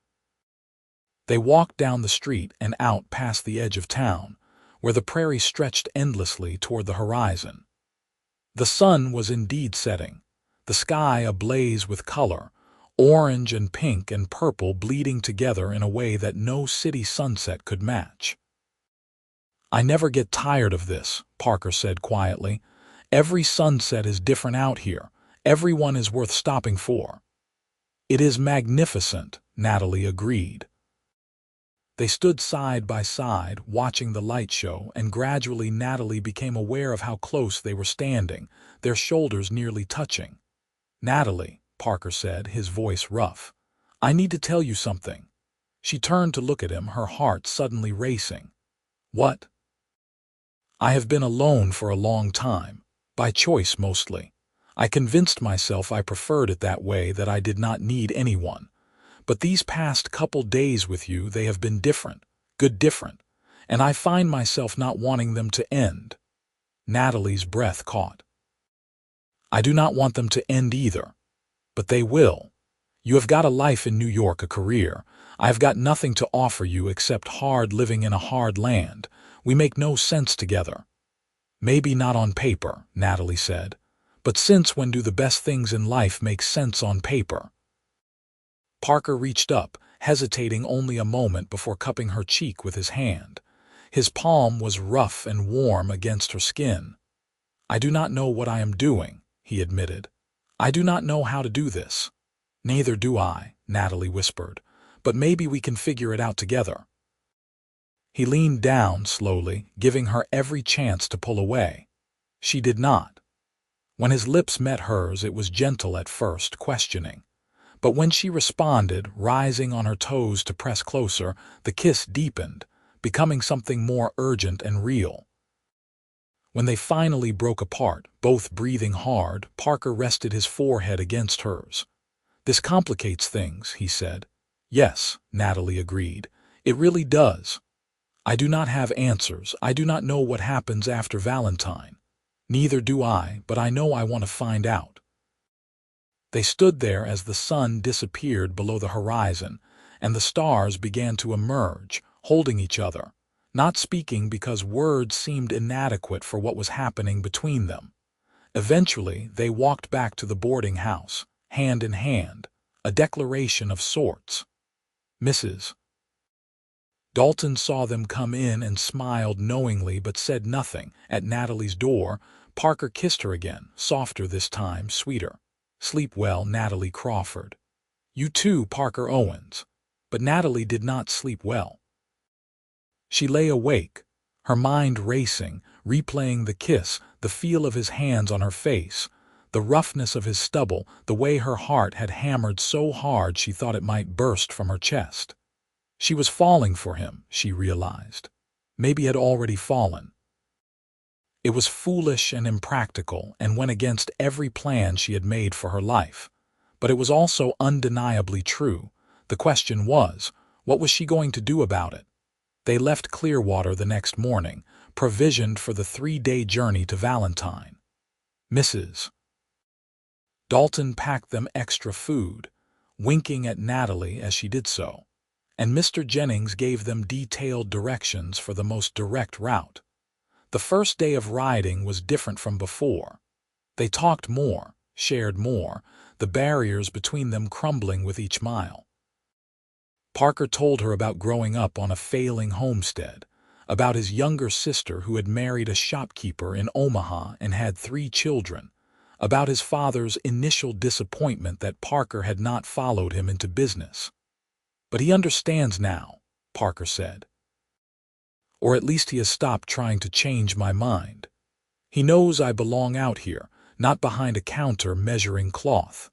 They walked down the street and out past the edge of town, where the prairie stretched endlessly toward the horizon. The sun was indeed setting, the sky ablaze with color, orange and pink and purple bleeding together in a way that no city sunset could match. "I never get tired of this," Parker said quietly. "Every sunset is different out here. Everyone is worth stopping for." "It is magnificent," Natalie agreed. They stood side by side, watching the light show, and gradually Natalie became aware of how close they were standing, their shoulders nearly touching. "Natalie," Parker said, his voice rough, "I need to tell you something." She turned to look at him, her heart suddenly racing. "What?" "I have been alone for a long time, by choice mostly. I convinced myself I preferred it that way, that I did not need anyone. But these past couple days with you, they have been different, good different, and I find myself not wanting them to end." Natalie's breath caught. "I do not want them to end either. But they will. You have got a life in New York, a career. I have got nothing to offer you except hard living in a hard land. We make no sense together." "Maybe not on paper," Natalie said. "But since when do the best things in life make sense on paper?" Parker reached up, hesitating only a moment before cupping her cheek with his hand. His palm was rough and warm against her skin. "I do not know what I am doing," he admitted. "I do not know how to do this." "Neither do I," Natalie whispered. "But maybe we can figure it out together." He leaned down slowly, giving her every chance to pull away. She did not. When his lips met hers, it was gentle at first, questioning. But when she responded, rising on her toes to press closer, the kiss deepened, becoming something more urgent and real. When they finally broke apart, both breathing hard, Parker rested his forehead against hers. "This complicates things," he said. "Yes," Natalie agreed. "It really does. I do not have answers. I do not know what happens after Valentine. Neither do I, but I know I want to find out." They stood there as the sun disappeared below the horizon, and the stars began to emerge, holding each other, not speaking because words seemed inadequate for what was happening between them. Eventually, they walked back to the boarding house, hand in hand, a declaration of sorts. "Mrs. Dalton saw them come in and smiled knowingly but said nothing. At Natalie's door, Parker kissed her again, softer this time, sweeter. "Sleep well, Natalie Crawford." "You too, Parker Owens." But Natalie did not sleep well. She lay awake, her mind racing, replaying the kiss, the feel of his hands on her face, the roughness of his stubble, the way her heart had hammered so hard she thought it might burst from her chest. She was falling for him, she realized. Maybe had already fallen. It was foolish and impractical and went against every plan she had made for her life. But it was also undeniably true. The question was, what was she going to do about it? They left Clearwater the next morning, provisioned for the 3-day journey to Valentine. Mrs. Dalton packed them extra food, winking at Natalie as she did so, and Mr. Jennings gave them detailed directions for the most direct route. The first day of riding was different from before. They talked more, shared more, the barriers between them crumbling with each mile. Parker told her about growing up on a failing homestead, about his younger sister who had married a shopkeeper in Omaha and had 3 children, about his father's initial disappointment that Parker had not followed him into business. "But he understands now," Parker said. "Or at least he has stopped trying to change my mind. He knows I belong out here, not behind a counter measuring cloth."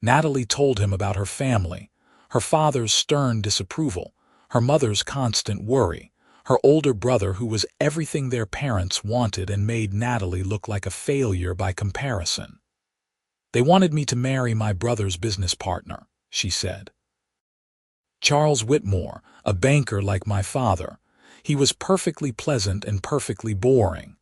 Natalie told him about her family, her father's stern disapproval, her mother's constant worry, her older brother who was everything their parents wanted and made Natalie look like a failure by comparison. "They wanted me to marry my brother's business partner," she said. "Charles Whitmore, a banker like my father. He was perfectly pleasant and perfectly boring.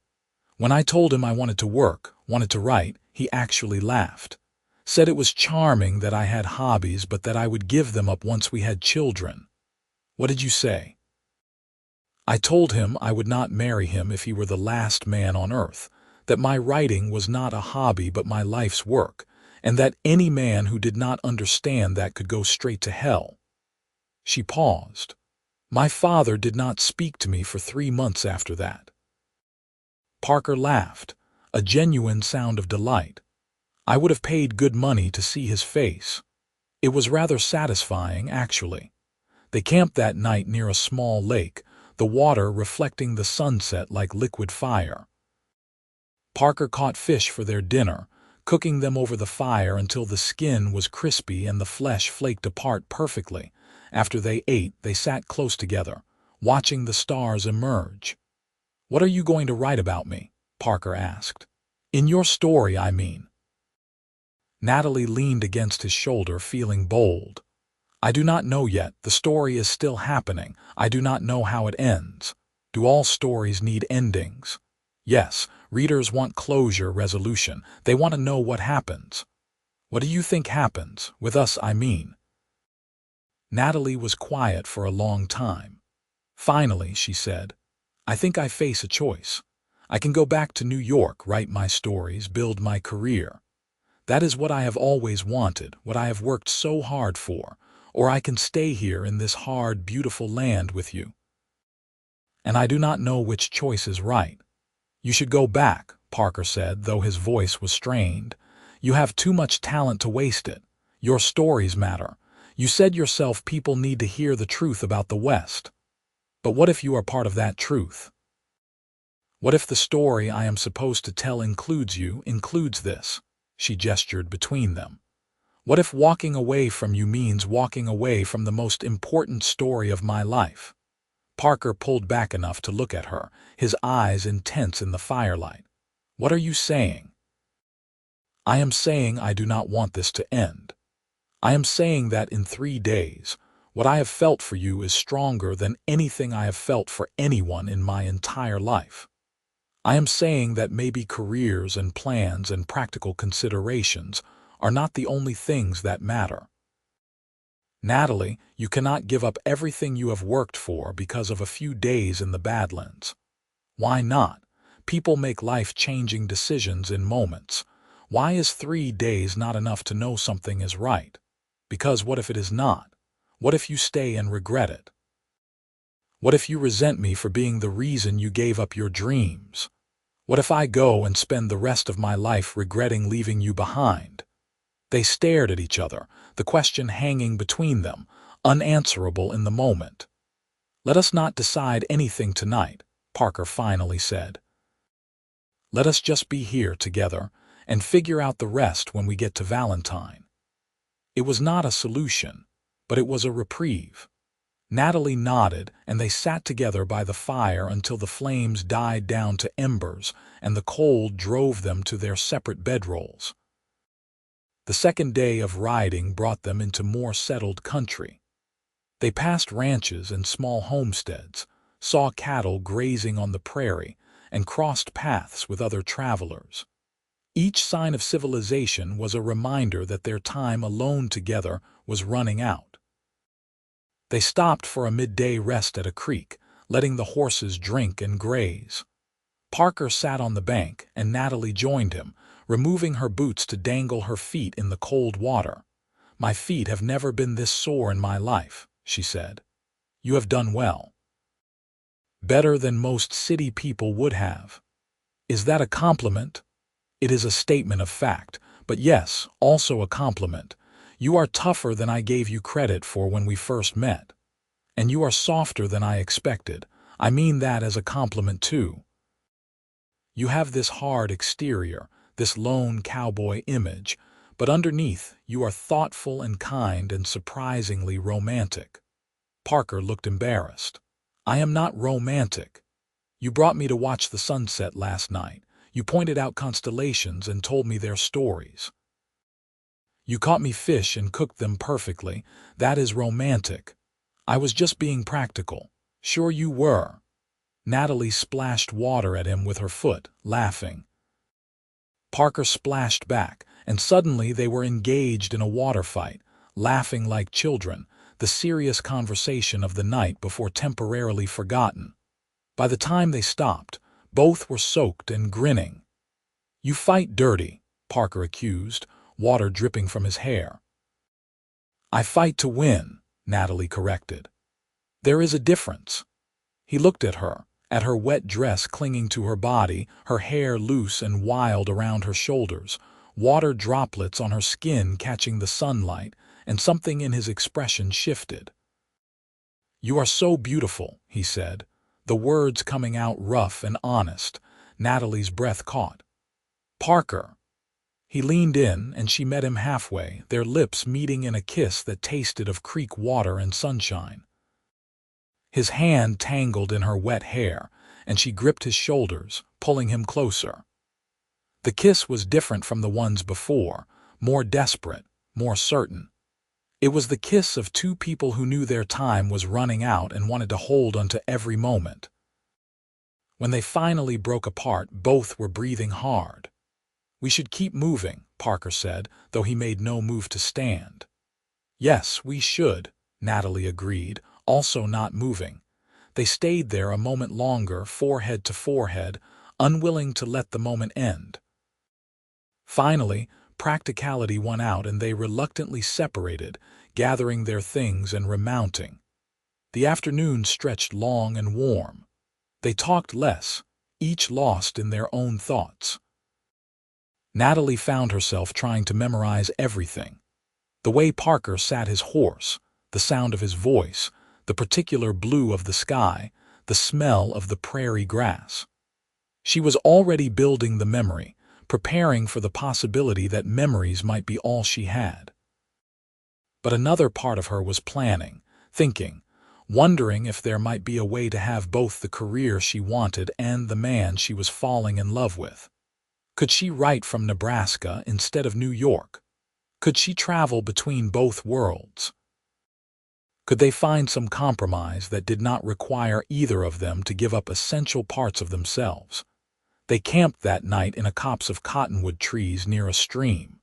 When I told him I wanted to work, wanted to write, he actually laughed. Said it was charming that I had hobbies but that I would give them up once we had children." "What did you say?" "I told him I would not marry him if he were the last man on earth, that my writing was not a hobby but my life's work, and that any man who did not understand that could go straight to hell." She paused. "My father did not speak to me for 3 months after that." Parker laughed, a genuine sound of delight. "I would have paid good money to see his face. It was rather satisfying, actually." They camped that night near a small lake, the water reflecting the sunset like liquid fire. Parker caught fish for their dinner, cooking them over the fire until the skin was crispy and the flesh flaked apart perfectly. After they ate, they sat close together, watching the stars emerge. "What are you going to write about me?" Parker asked. "In your story, I mean." Natalie leaned against his shoulder, feeling bold. I do not know yet. The story is still happening. I do not know how it ends. Do all stories need endings? Yes, readers want closure, resolution. They want to know what happens. What do you think happens? With us, I mean. Natalie was quiet for a long time. Finally, she said, I think I face a choice. I can go back to New York, write my stories, build my career. That is what I have always wanted, what I have worked so hard for. Or I can stay here in this hard, beautiful land with you. And I do not know which choice is right. You should go back, Parker said, though his voice was strained. You have too much talent to waste it. Your stories matter. You said yourself people need to hear the truth about the West. But what if you are part of that truth? What if the story I am supposed to tell includes you, includes this? She gestured between them. What if walking away from you means walking away from the most important story of my life? Parker pulled back enough to look at her, his eyes intense in the firelight. What are you saying? I am saying I do not want this to end. I am saying that in 3 days, what I have felt for you is stronger than anything I have felt for anyone in my entire life. I am saying that maybe careers and plans and practical considerations are not the only things that matter. Natalie, you cannot give up everything you have worked for because of a few days in the Badlands. Why not? People make life-changing decisions in moments. Why is 3 days not enough to know something is right? Because what if it is not? What if you stay and regret it? What if you resent me for being the reason you gave up your dreams? What if I go and spend the rest of my life regretting leaving you behind? They stared at each other, the question hanging between them, unanswerable in the moment. Let us not decide anything tonight, Parker finally said. Let us just be here together and figure out the rest when we get to Valentine. It was not a solution, but it was a reprieve. Natalie nodded, and they sat together by the fire until the flames died down to embers and the cold drove them to their separate bedrolls. The second day of riding brought them into more settled country. They passed ranches and small homesteads, saw cattle grazing on the prairie, and crossed paths with other travelers. Each sign of civilization was a reminder that their time alone together was running out. They stopped for a midday rest at a creek, letting the horses drink and graze. Parker sat on the bank, and Natalie joined him, removing her boots to dangle her feet in the cold water. My feet have never been this sore in my life, she said. You have done well. Better than most city people would have. Is that a compliment? It is a statement of fact, but yes, also a compliment. You are tougher than I gave you credit for when we first met. And you are softer than I expected. I mean that as a compliment too. You have this hard exterior, this lone cowboy image, but underneath you are thoughtful and kind and surprisingly romantic. Parker looked embarrassed. I am not romantic. You brought me to watch the sunset last night. You pointed out constellations and told me their stories. You caught me fish and cooked them perfectly. That is romantic. I was just being practical. Sure you were. Natalie splashed water at him with her foot, laughing. Parker splashed back, and suddenly they were engaged in a water fight, laughing like children, the serious conversation of the night before temporarily forgotten. By the time they stopped, both were soaked and grinning. You fight dirty, Parker accused, water dripping from his hair. I fight to win, Natalie corrected. There is a difference. He looked at her wet dress clinging to her body, her hair loose and wild around her shoulders, water droplets on her skin catching the sunlight, and something in his expression shifted. You are so beautiful, he said, the words coming out rough and honest. Natalie's breath caught. Parker. He leaned in, and she met him halfway, their lips meeting in a kiss that tasted of creek water and sunshine. His hand tangled in her wet hair, and she gripped his shoulders, pulling him closer. The kiss was different from the ones before, more desperate, more certain. It was the kiss of two people who knew their time was running out and wanted to hold onto every moment. When they finally broke apart, both were breathing hard. "We should keep moving," Parker said, though he made no move to stand. "Yes, we should," Natalie agreed, also not moving. They stayed there a moment longer, forehead to forehead, unwilling to let the moment end. Finally, practicality won out and they reluctantly separated, gathering their things and remounting. The afternoon stretched long and warm. They talked less, each lost in their own thoughts. Natalie found herself trying to memorize everything. The way Parker sat his horse, the sound of his voice, the particular blue of the sky, the smell of the prairie grass. She was already building the memory, preparing for the possibility that memories might be all she had. But another part of her was planning, thinking, wondering if there might be a way to have both the career she wanted and the man she was falling in love with. Could she write from Nebraska instead of New York? Could she travel between both worlds? Could they find some compromise that did not require either of them to give up essential parts of themselves? They camped that night in a copse of cottonwood trees near a stream.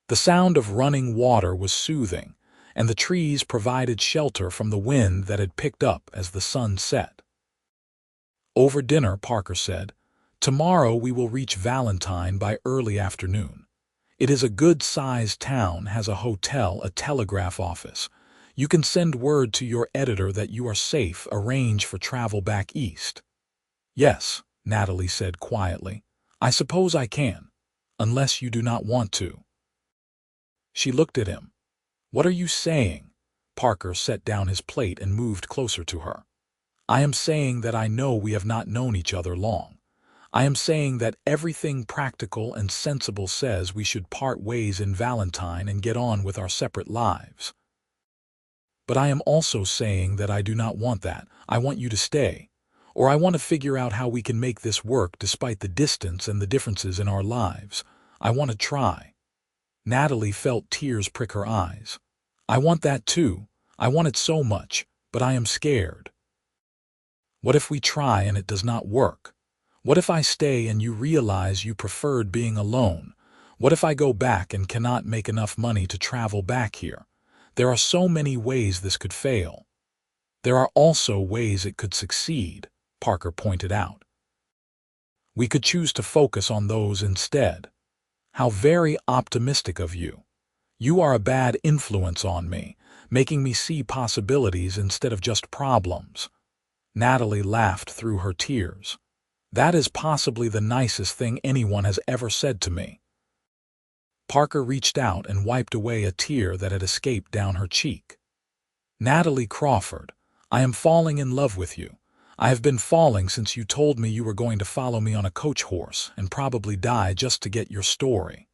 The sound of running water was soothing, and the trees provided shelter from the wind that had picked up as the sun set. Over dinner, Parker said, "Tomorrow we will reach Valentine by early afternoon. It is a good-sized town, has a hotel, a telegraph office. You can send word to your editor that you are safe, arrange for travel back east." "Yes," Natalie said quietly. "I suppose I can, unless you do not want to." She looked at him. "What are you saying?" Parker set down his plate and moved closer to her. "I am saying that I know we have not known each other long. I am saying that everything practical and sensible says we should part ways in Valentine and get on with our separate lives. But I am also saying that I do not want that. I want you to stay. Or I want to figure out how we can make this work despite the distance and the differences in our lives. I want to try." Natalie felt tears prick her eyes. "I want that too. I want it so much, but I am scared. What if we try and it does not work? What if I stay and you realize you preferred being alone? What if I go back and cannot make enough money to travel back here? There are so many ways this could fail." "There are also ways it could succeed," Parker pointed out. "We could choose to focus on those instead." "How very optimistic of you. You are a bad influence on me, making me see possibilities instead of just problems." Natalie laughed through her tears. "That is possibly the nicest thing anyone has ever said to me." Parker reached out and wiped away a tear that had escaped down her cheek. "Natalie Crawford, I am falling in love with you. I have been falling since you told me you were going to follow me on a coach horse and probably die just to get your story.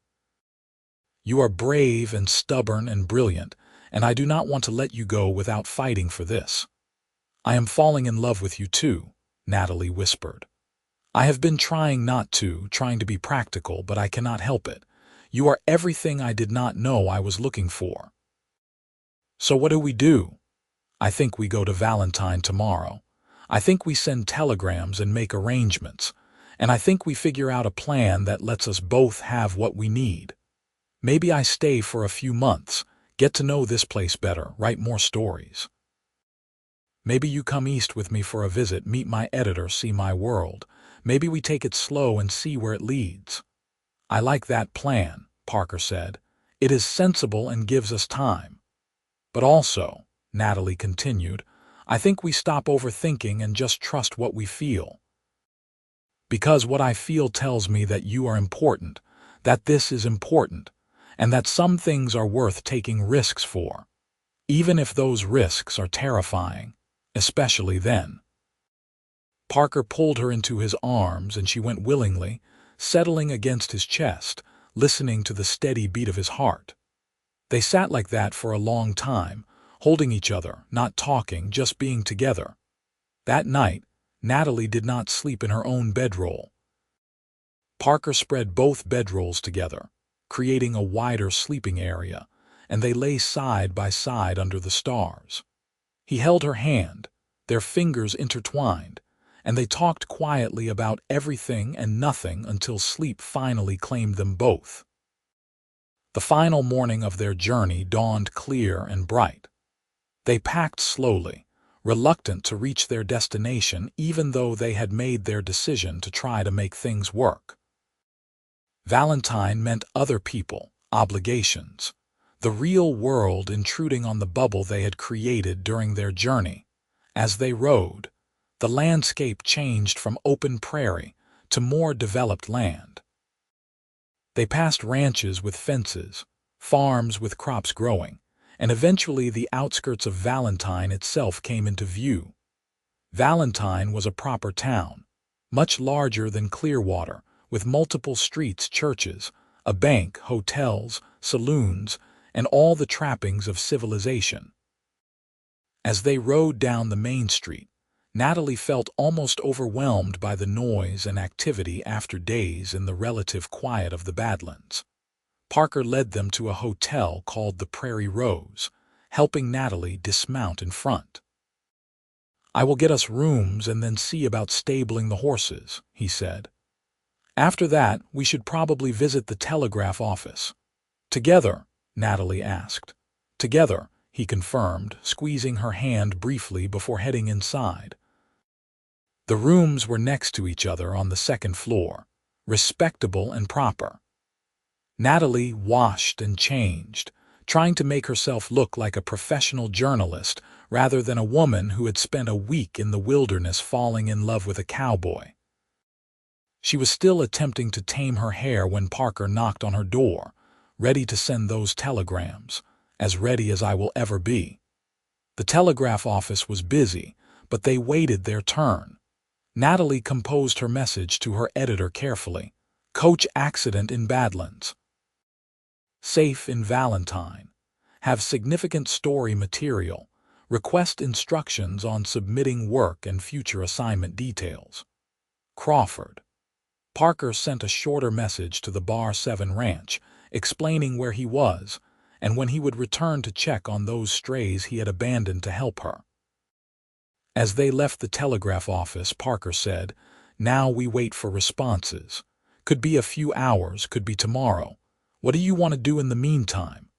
You are brave and stubborn and brilliant, and I do not want to let you go without fighting for this." "I am falling in love with you too," Natalie whispered. "I have been trying not to, trying to be practical, but I cannot help it. You are everything I did not know I was looking for." "So what do we do?" "I think we go to Valentine tomorrow. I think we send telegrams and make arrangements. And I think we figure out a plan that lets us both have what we need. Maybe I stay for a few months, get to know this place better, write more stories. Maybe you come east with me for a visit, meet my editor, see my world. Maybe we take it slow and see where it leads." "I like that plan," Parker said. "It is sensible and gives us time. But also," Natalie continued, "I think we stop overthinking and just trust what we feel. Because what I feel tells me that you are important, that this is important, and that some things are worth taking risks for, even if those risks are terrifying, especially then." Parker pulled her into his arms and she went willingly, settling against his chest, listening to the steady beat of his heart. They sat like that for a long time, holding each other, not talking, just being together. That night, Natalie did not sleep in her own bedroll. Parker spread both bedrolls together, creating a wider sleeping area, and they lay side by side under the stars. He held her hand, their fingers intertwined, and they talked quietly about everything and nothing until sleep finally claimed them both. The final morning of their journey dawned clear and bright. They packed slowly, reluctant to reach their destination even though they had made their decision to try to make things work. Valentine meant other people, obligations, the real world intruding on the bubble they had created during their journey. As they rode, the landscape changed from open prairie to more developed land. They passed ranches with fences, farms with crops growing, and eventually the outskirts of Valentine itself came into view. Valentine was a proper town, much larger than Clearwater, with multiple streets, churches, a bank, hotels, saloons, and all the trappings of civilization. As they rode down the main street, Natalie felt almost overwhelmed by the noise and activity after days in the relative quiet of the Badlands. Parker led them to a hotel called the Prairie Rose, helping Natalie dismount in front. "I will get us rooms and then see about stabling the horses," he said. "After that, we should probably visit the telegraph office." "Together?" Natalie asked. "Together," he confirmed, squeezing her hand briefly before heading inside. The rooms were next to each other on the second floor, respectable and proper. Natalie washed and changed, trying to make herself look like a professional journalist rather than a woman who had spent a week in the wilderness falling in love with a cowboy. She was still attempting to tame her hair when Parker knocked on her door, ready to send those telegrams, as ready as I will ever be. The telegraph office was busy, but they waited their turn. Natalie composed her message to her editor carefully. "Coach accident in Badlands. Safe in Valentine. Have significant story material. Request instructions on submitting work and future assignment details. Crawford." Parker sent a shorter message to the Bar 7 ranch, explaining where he was and when he would return to check on those strays he had abandoned to help her. As they left the telegraph office, Parker said, "Now we wait for responses. Could be a few hours, could be tomorrow. What do you want to do in the meantime?"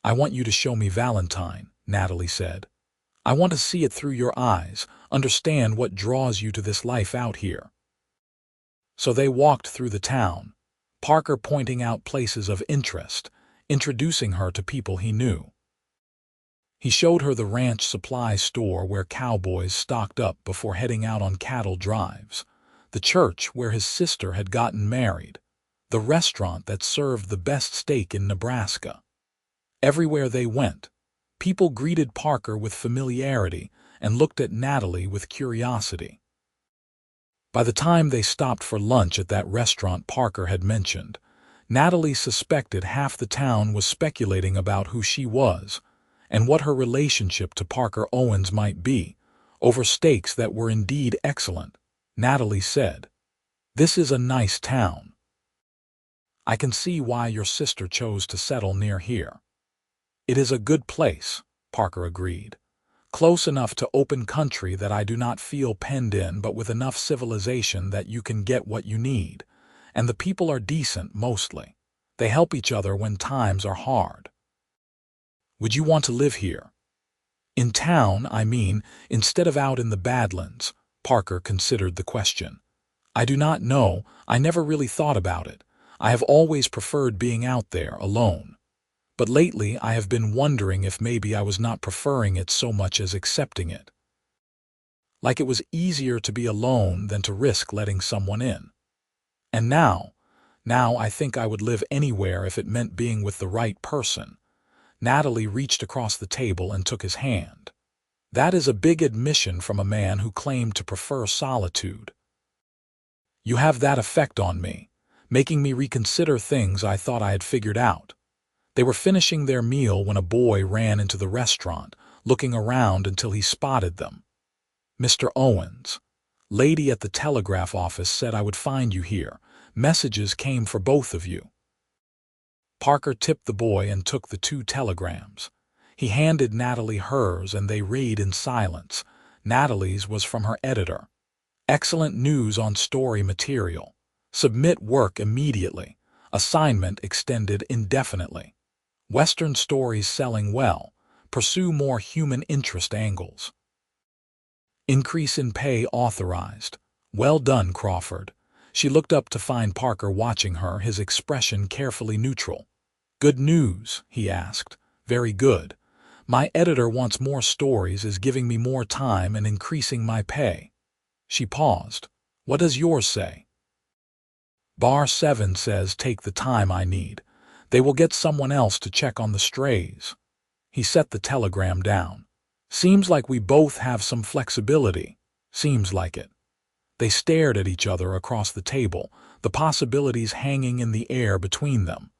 "I want you to show me Valentine," Natalie said. "I want to see it through your eyes, understand what draws you to this life out here." So they walked through the town, Parker pointing out places of interest, introducing her to people he knew. He showed her the ranch supply store where cowboys stocked up before heading out on cattle drives, the church where his sister had gotten married, the restaurant that served the best steak in Nebraska. Everywhere they went, people greeted Parker with familiarity and looked at Natalie with curiosity. By the time they stopped for lunch at that restaurant Parker had mentioned, Natalie suspected half the town was speculating about who she was and what her relationship to Parker Owens might be, over steaks that were indeed excellent. Natalie said, "This is a nice town. I can see why your sister chose to settle near here." "It is a good place," Parker agreed. "Close enough to open country that I do not feel penned in, but with enough civilization that you can get what you need. And the people are decent mostly. They help each other when times are hard." "Would you want to live here?" "In town, I mean, instead of out in the Badlands?" Parker considered the question. "I do not know. I never really thought about it. I have always preferred being out there, alone. But lately I have been wondering if maybe I was not preferring it so much as accepting it. Like it was easier to be alone than to risk letting someone in. And now I think I would live anywhere if it meant being with the right person." Natalie reached across the table and took his hand. "That is a big admission from a man who claimed to prefer solitude. You have that effect on me, making me reconsider things I thought I had figured out." They were finishing their meal when a boy ran into the restaurant, looking around until he spotted them. "Mr. Owens, lady at the telegraph office said I would find you here. Messages came for both of you." Parker tipped the boy and took the 2 telegrams. He handed Natalie hers and they read in silence. Natalie's was from her editor. Excellent news on story material. Submit work immediately. Assignment extended indefinitely. Western stories selling well. Pursue more human interest angles. Increase in pay authorized. Well done, Crawford. She looked up to find Parker watching her, his expression carefully neutral. Good news, he asked. Very good. My editor wants more stories, is giving me more time and increasing my pay. She paused. What does yours say? Bar 7 says take the time I need. They will get someone else to check on the strays. He set the telegram down. Seems like we both have some flexibility. Seems like it. They stared at each other across the table, the possibilities hanging in the air between them.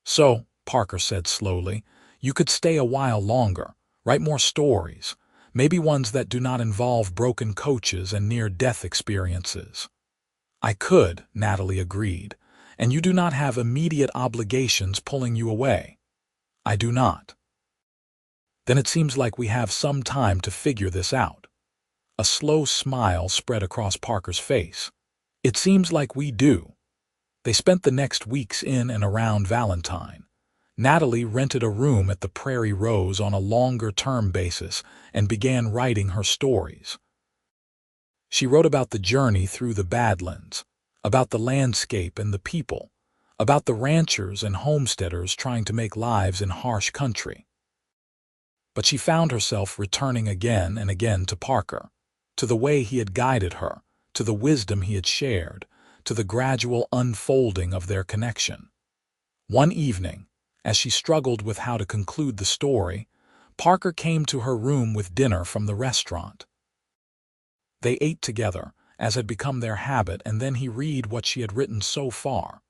So, Parker said slowly, you could stay a while longer, write more stories, maybe ones that do not involve broken coaches and near-death experiences. I could, Natalie agreed, and you do not have immediate obligations pulling you away. I do not. Then it seems like we have some time to figure this out. A slow smile spread across Parker's face. It seems like we do. They spent the next weeks in and around Valentine. Natalie rented a room at the Prairie Rose on a longer-term basis and began writing her stories. She wrote about the journey through the Badlands, about the landscape and the people, about the ranchers and homesteaders trying to make lives in harsh country. But she found herself returning again and again to Parker, to the way he had guided her, to the wisdom he had shared, to the gradual unfolding of their connection. One evening, as she struggled with how to conclude the story, Parker came to her room with dinner from the restaurant. They ate together, as had become their habit, and then he read what she had written so far.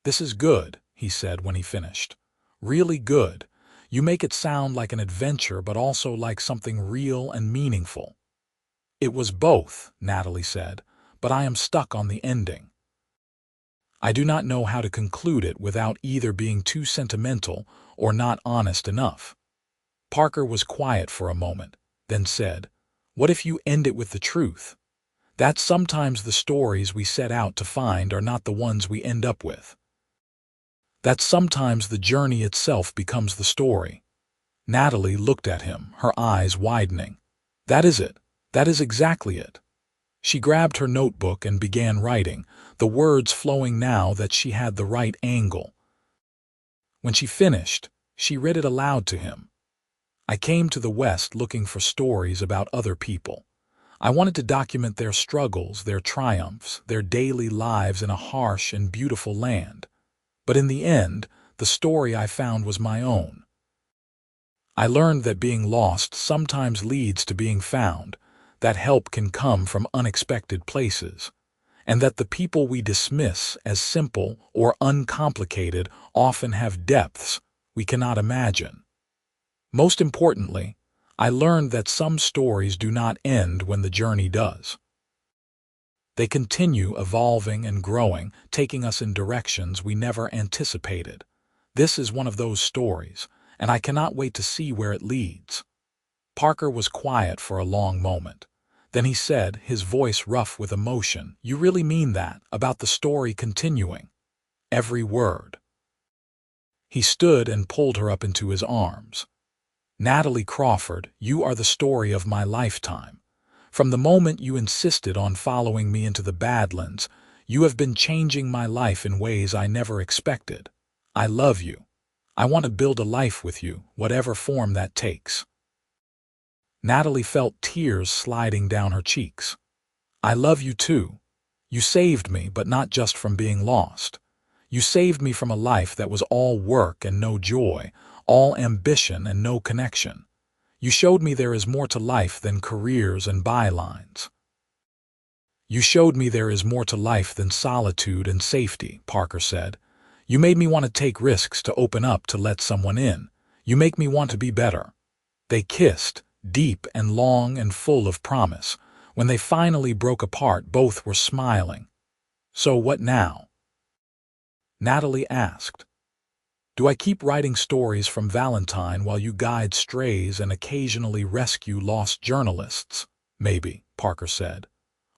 This is good, he said when he finished. Really good. You make it sound like an adventure, but also like something real and meaningful. It was both, Natalie said, but I am stuck on the ending. I do not know how to conclude it without either being too sentimental or not honest enough. Parker was quiet for a moment, then said, what if you end it with the truth? That sometimes the stories we set out to find are not the ones we end up with. That sometimes the journey itself becomes the story. Natalie looked at him, her eyes widening. That is it. That is exactly it. She grabbed her notebook and began writing, the words flowing now that she had the right angle. When she finished, she read it aloud to him. I came to the West looking for stories about other people. I wanted to document their struggles, their triumphs, their daily lives in a harsh and beautiful land. But in the end, the story I found was my own. I learned that being lost sometimes leads to being found, that help can come from unexpected places, and that the people we dismiss as simple or uncomplicated often have depths we cannot imagine. Most importantly, I learned that some stories do not end when the journey does. They continue evolving and growing, taking us in directions we never anticipated. This is one of those stories, and I cannot wait to see where it leads. Parker was quiet for a long moment. Then he said, his voice rough with emotion, you really mean that, about the story continuing? Every word. He stood and pulled her up into his arms. Natalie Crawford, you are the story of my lifetime. From the moment you insisted on following me into the Badlands, you have been changing my life in ways I never expected. I love you. I want to build a life with you, whatever form that takes. Natalie felt tears sliding down her cheeks. I love you too. You saved me, but not just from being lost. You saved me from a life that was all work and no joy, all ambition and no connection. You showed me there is more to life than careers and bylines. You showed me there is more to life than solitude and safety, Parker said. You made me want to take risks, to open up, to let someone in. You make me want to be better. They kissed, deep and long and full of promise. When they finally broke apart, both were smiling. So what now? Natalie asked. Do I keep writing stories from Valentine while you guide strays and occasionally rescue lost journalists? Maybe, Parker said.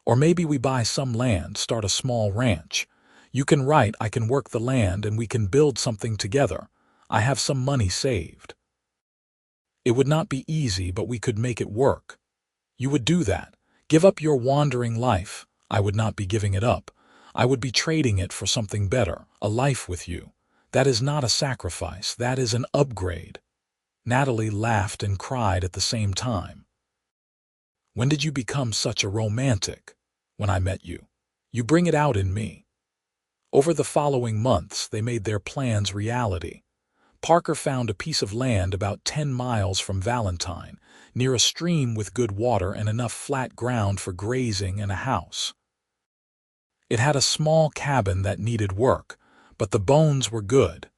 Or maybe we buy some land, start a small ranch. You can write, I can work the land, and we can build something together. I have some money saved. It would not be easy, but we could make it work. You would do that. Give up your wandering life. I would not be giving it up. I would be trading it for something better, a life with you. That is not a sacrifice, that is an upgrade. Natalie laughed and cried at the same time. When did you become such a romantic? When I met you. You bring it out in me. Over the following months, they made their plans reality. Parker found a piece of land about 10 miles from Valentine, near a stream with good water and enough flat ground for grazing and a house. It had a small cabin that needed work, but the bones were good.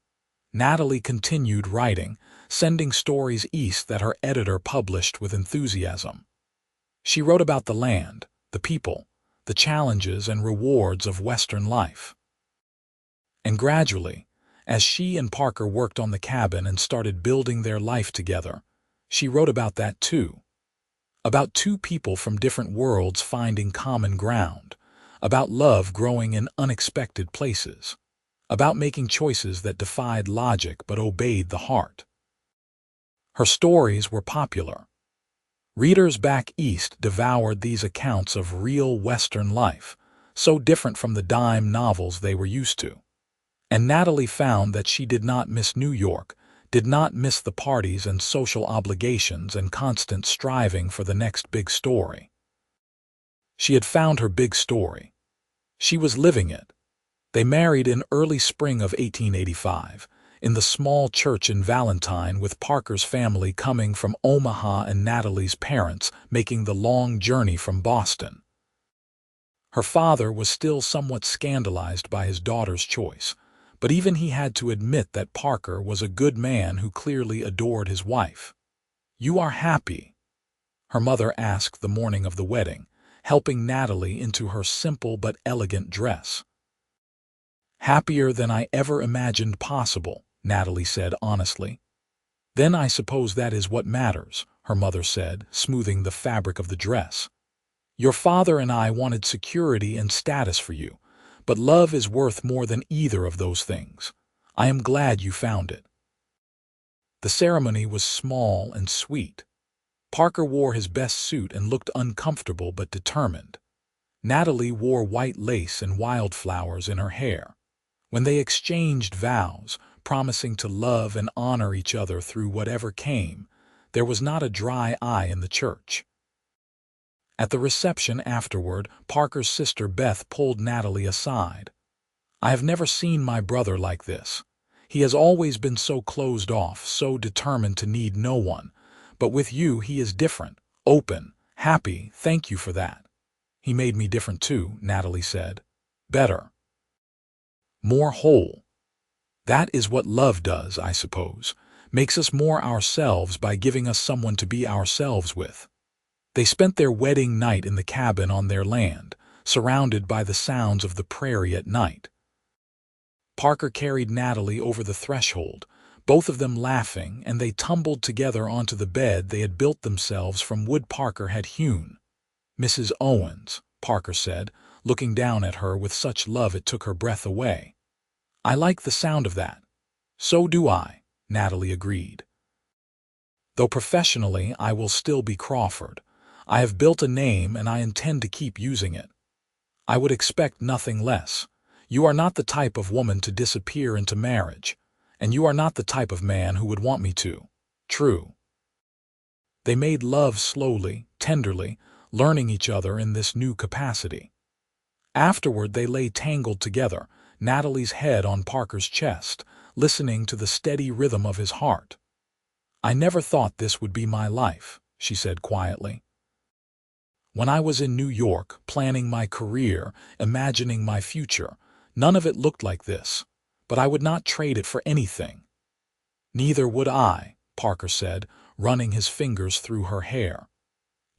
Natalie continued writing, sending stories east that her editor published with enthusiasm. She wrote about the land, the people, the challenges and rewards of Western life. And gradually, as she and Parker worked on the cabin and started building their life together, she wrote about that too. About two people from different worlds finding common ground, about love growing in unexpected places, about making choices that defied logic but obeyed the heart. Her stories were popular. Readers back east devoured these accounts of real Western life, so different from the dime novels they were used to. And Natalie found that she did not miss New York, did not miss the parties and social obligations and constant striving for the next big story. She had found her big story. She was living it. They married in early spring of 1885, in the small church in Valentine, with Parker's family coming from Omaha and Natalie's parents making the long journey from Boston. Her father was still somewhat scandalized by his daughter's choice, but even he had to admit that Parker was a good man who clearly adored his wife. "You are happy?" her mother asked the morning of the wedding, helping Natalie into her simple but elegant dress. "Happier than I ever imagined possible," Natalie said honestly. "Then I suppose that is what matters," her mother said, smoothing the fabric of the dress. "Your father and I wanted security and status for you, but love is worth more than either of those things. I am glad you found it." The ceremony was small and sweet. Parker wore his best suit and looked uncomfortable but determined. Natalie wore white lace and wildflowers in her hair. When they exchanged vows, promising to love and honor each other through whatever came, there was not a dry eye in the church. At the reception afterward, Parker's sister Beth pulled Natalie aside. "I have never seen my brother like this. He has always been so closed off, so determined to need no one. But with you he is different, open, happy. Thank you for that." "He made me different too," Natalie said. "Better. More whole. That is what love does, I suppose. Makes us more ourselves by giving us someone to be ourselves with." They spent their wedding night in the cabin on their land, surrounded by the sounds of the prairie at night. Parker carried Natalie over the threshold, both of them laughing, and they tumbled together onto the bed they had built themselves from wood Parker had hewn. "Mrs. Owens," Parker said, looking down at her with such love it took her breath away. "I like the sound of that." "So do I," Natalie agreed. "Though professionally I will still be Crawford. I have built a name and I intend to keep using it. I would expect nothing less. You are not the type of woman to disappear into marriage, and you are not the type of man who would want me to." "True." They made love slowly, tenderly, learning each other in this new capacity. Afterward they lay tangled together, Natalie's head on Parker's chest, listening to the steady rhythm of his heart. "I never thought this would be my life," she said quietly. "When I was in New York, planning my career, imagining my future, none of it looked like this, but I would not trade it for anything." "Neither would I," Parker said, running his fingers through her hair.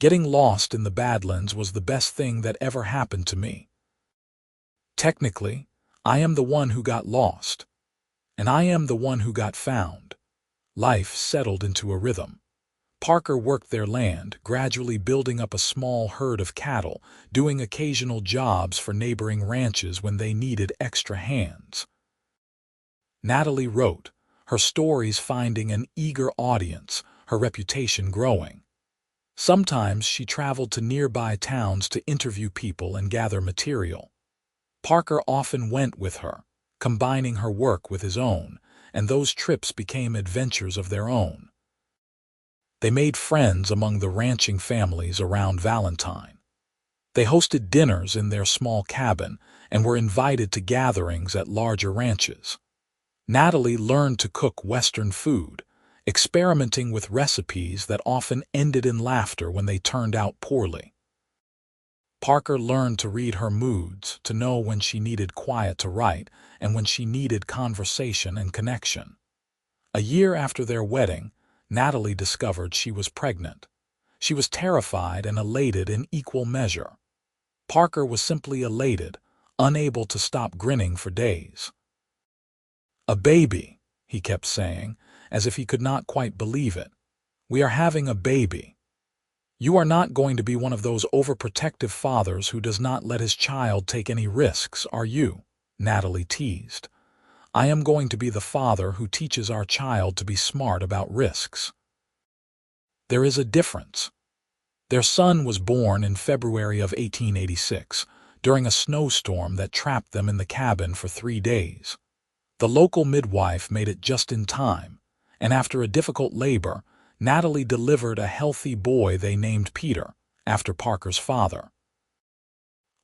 "Getting lost in the Badlands was the best thing that ever happened to me. Technically, I am the one who got lost. And I am the one who got found. Life settled into a rhythm. Parker worked their land, gradually building up a small herd of cattle, doing occasional jobs for neighboring ranches when they needed extra hands. Natalie wrote, her stories finding an eager audience, her reputation growing. Sometimes she traveled to nearby towns to interview people and gather material. Parker often went with her, combining her work with his own, and those trips became adventures of their own. They made friends among the ranching families around Valentine. They hosted dinners in their small cabin and were invited to gatherings at larger ranches. Natalie learned to cook Western food, experimenting with recipes that often ended in laughter when they turned out poorly. Parker learned to read her moods, to know when she needed quiet to write and when she needed conversation and connection. A year after their wedding, Natalie discovered she was pregnant. She was terrified and elated in equal measure. Parker was simply elated, unable to stop grinning for days. "A baby," he kept saying, as if he could not quite believe it. "We are having a baby." "You are not going to be one of those overprotective fathers who does not let his child take any risks, are you?" Natalie teased. "I am going to be the father who teaches our child to be smart about risks." There is a difference. Their son was born in February of 1886, during a snowstorm that trapped them in the cabin for 3 days. The local midwife made it just in time, and after a difficult labor, Natalie delivered a healthy boy they named Peter, after Parker's father.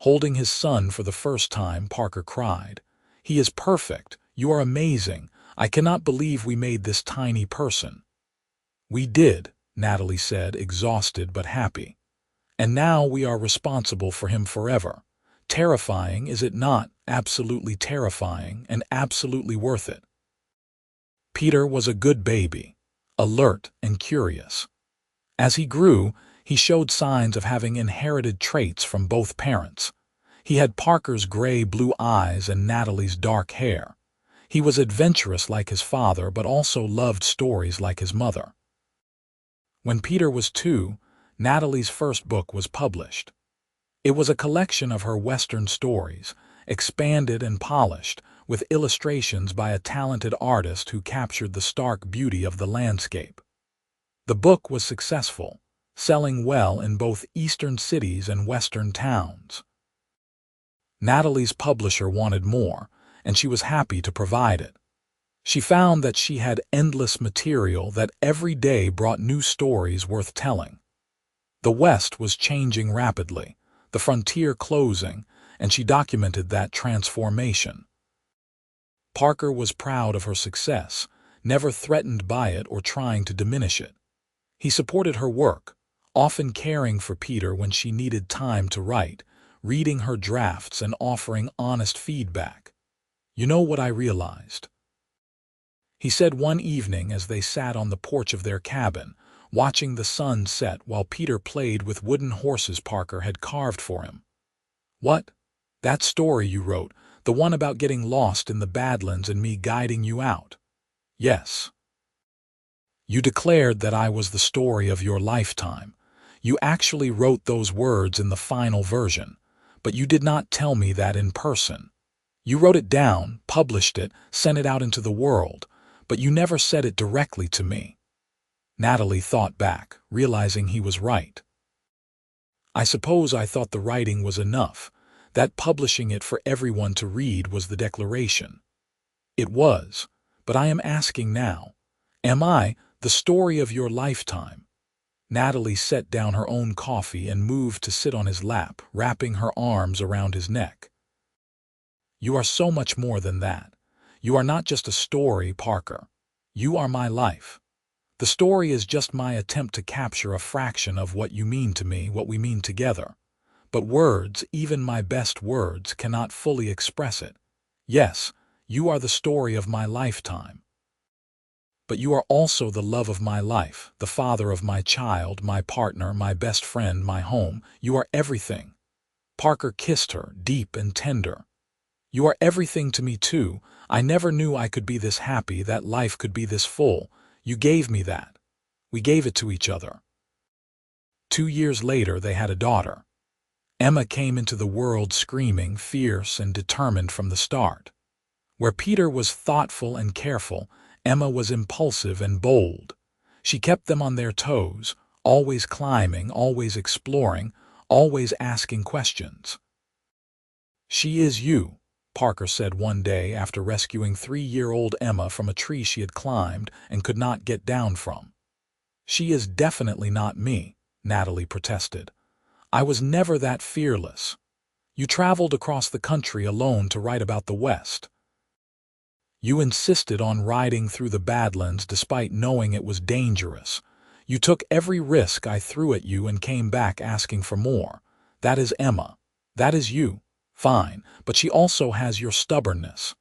Holding his son for the first time, Parker cried, "He is perfect. You are amazing. I cannot believe we made this tiny person." "We did," Natalie said, exhausted but happy. "And now we are responsible for him forever. Terrifying, is it not? Absolutely terrifying, and absolutely worth it." Peter was a good baby, alert and curious. As he grew, he showed signs of having inherited traits from both parents. He had Parker's gray-blue eyes and Natalie's dark hair. He was adventurous like his father, but also loved stories like his mother. When Peter was 2, Natalie's first book was published. It was a collection of her Western stories, expanded and polished, with illustrations by a talented artist who captured the stark beauty of the landscape. The book was successful, selling well in both eastern cities and western towns. Natalie's publisher wanted more, and she was happy to provide it. She found that she had endless material, that every day brought new stories worth telling. The West was changing rapidly, the frontier closing, and she documented that transformation. Parker was proud of her success, never threatened by it or trying to diminish it. He supported her work, often caring for Peter when she needed time to write, reading her drafts and offering honest feedback. "You know what I realized?" he said one evening as they sat on the porch of their cabin, watching the sun set while Peter played with wooden horses Parker had carved for him. "What? That story you wrote, the one about getting lost in the Badlands and me guiding you out?" "Yes. You declared that I was the story of your lifetime. You actually wrote those words in the final version, but you did not tell me that in person. You wrote it down, published it, sent it out into the world, but you never said it directly to me." Natalie thought back, realizing he was right. "I suppose I thought the writing was enough, that publishing it for everyone to read was the declaration. It was, but I am asking now, am I the story of your lifetime?" Natalie set down her own coffee and moved to sit on his lap, wrapping her arms around his neck. "You are so much more than that. You are not just a story, Parker. You are my life. The story is just my attempt to capture a fraction of what you mean to me, what we mean together. But words, even my best words, cannot fully express it. Yes, you are the story of my lifetime. But you are also the love of my life, the father of my child, my partner, my best friend, my home. You are everything." Parker kissed her, deep and tender. You are everything to me too. I never knew I could be this happy, that life could be this full. You gave me that. We gave it to each other." 2 years later, they had a daughter. Emma came into the world screaming, fierce and determined from the start. Where Peter was thoughtful and careful, Emma was impulsive and bold. She kept them on their toes, always climbing, always exploring, always asking questions. "She is you," Parker said one day after rescuing 3-year-old Emma from a tree she had climbed and could not get down from. "She is definitely not me," Natalie protested. "I was never that fearless. You traveled across the country alone to write about the West. You insisted on riding through the Badlands despite knowing it was dangerous. You took every risk I threw at you and came back asking for more. That is Emma. That is you. Fine, but she also has your stubbornness.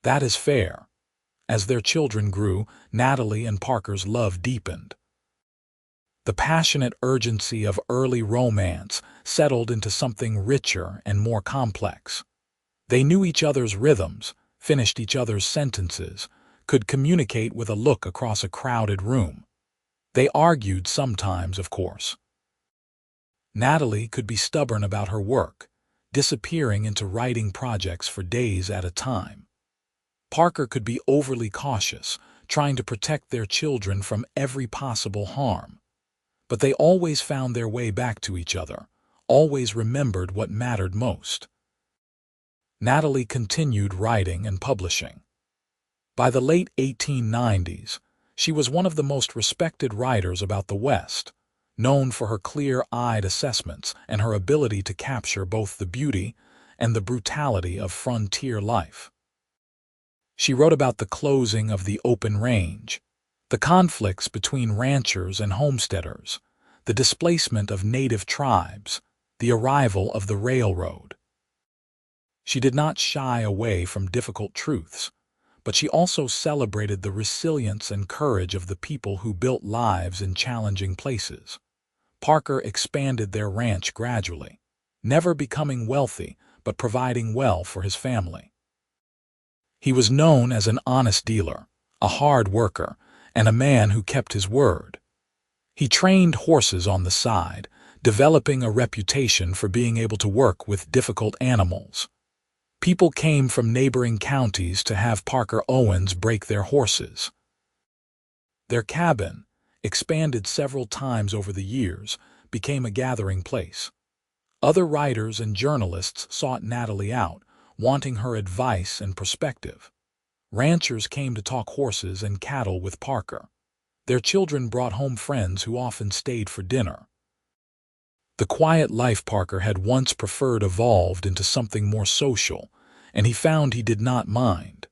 That is fair." As their children grew, Natalie and Parker's love deepened. The passionate urgency of early romance settled into something richer and more complex. They knew each other's rhythms, finished each other's sentences, could communicate with a look across a crowded room. They argued sometimes, of course. Natalie could be stubborn about her work, disappearing into writing projects for days at a time. Parker could be overly cautious, trying to protect their children from every possible harm. But they always found their way back to each other, always remembered what mattered most. Natalie continued writing and publishing. By the late 1890s, she was one of the most respected writers about the West, known for her clear-eyed assessments and her ability to capture both the beauty and the brutality of frontier life. She wrote about the closing of the open range, the conflicts between ranchers and homesteaders, the displacement of native tribes, the arrival of the railroad. She did not shy away from difficult truths, but she also celebrated the resilience and courage of the people who built lives in challenging places. Parker expanded their ranch gradually, never becoming wealthy but providing well for his family. He was known as an honest dealer, a hard worker, and a man who kept his word. He trained horses on the side, developing a reputation for being able to work with difficult animals. People came from neighboring counties to have Parker Owens break their horses. Their cabin, expanded several times over the years, became a gathering place. Other writers and journalists sought Natalie out, wanting her advice and perspective. Ranchers came to talk horses and cattle with Parker. Their children brought home friends who often stayed for dinner. The quiet life Parker had once preferred evolved into something more social, and he found he did not mind.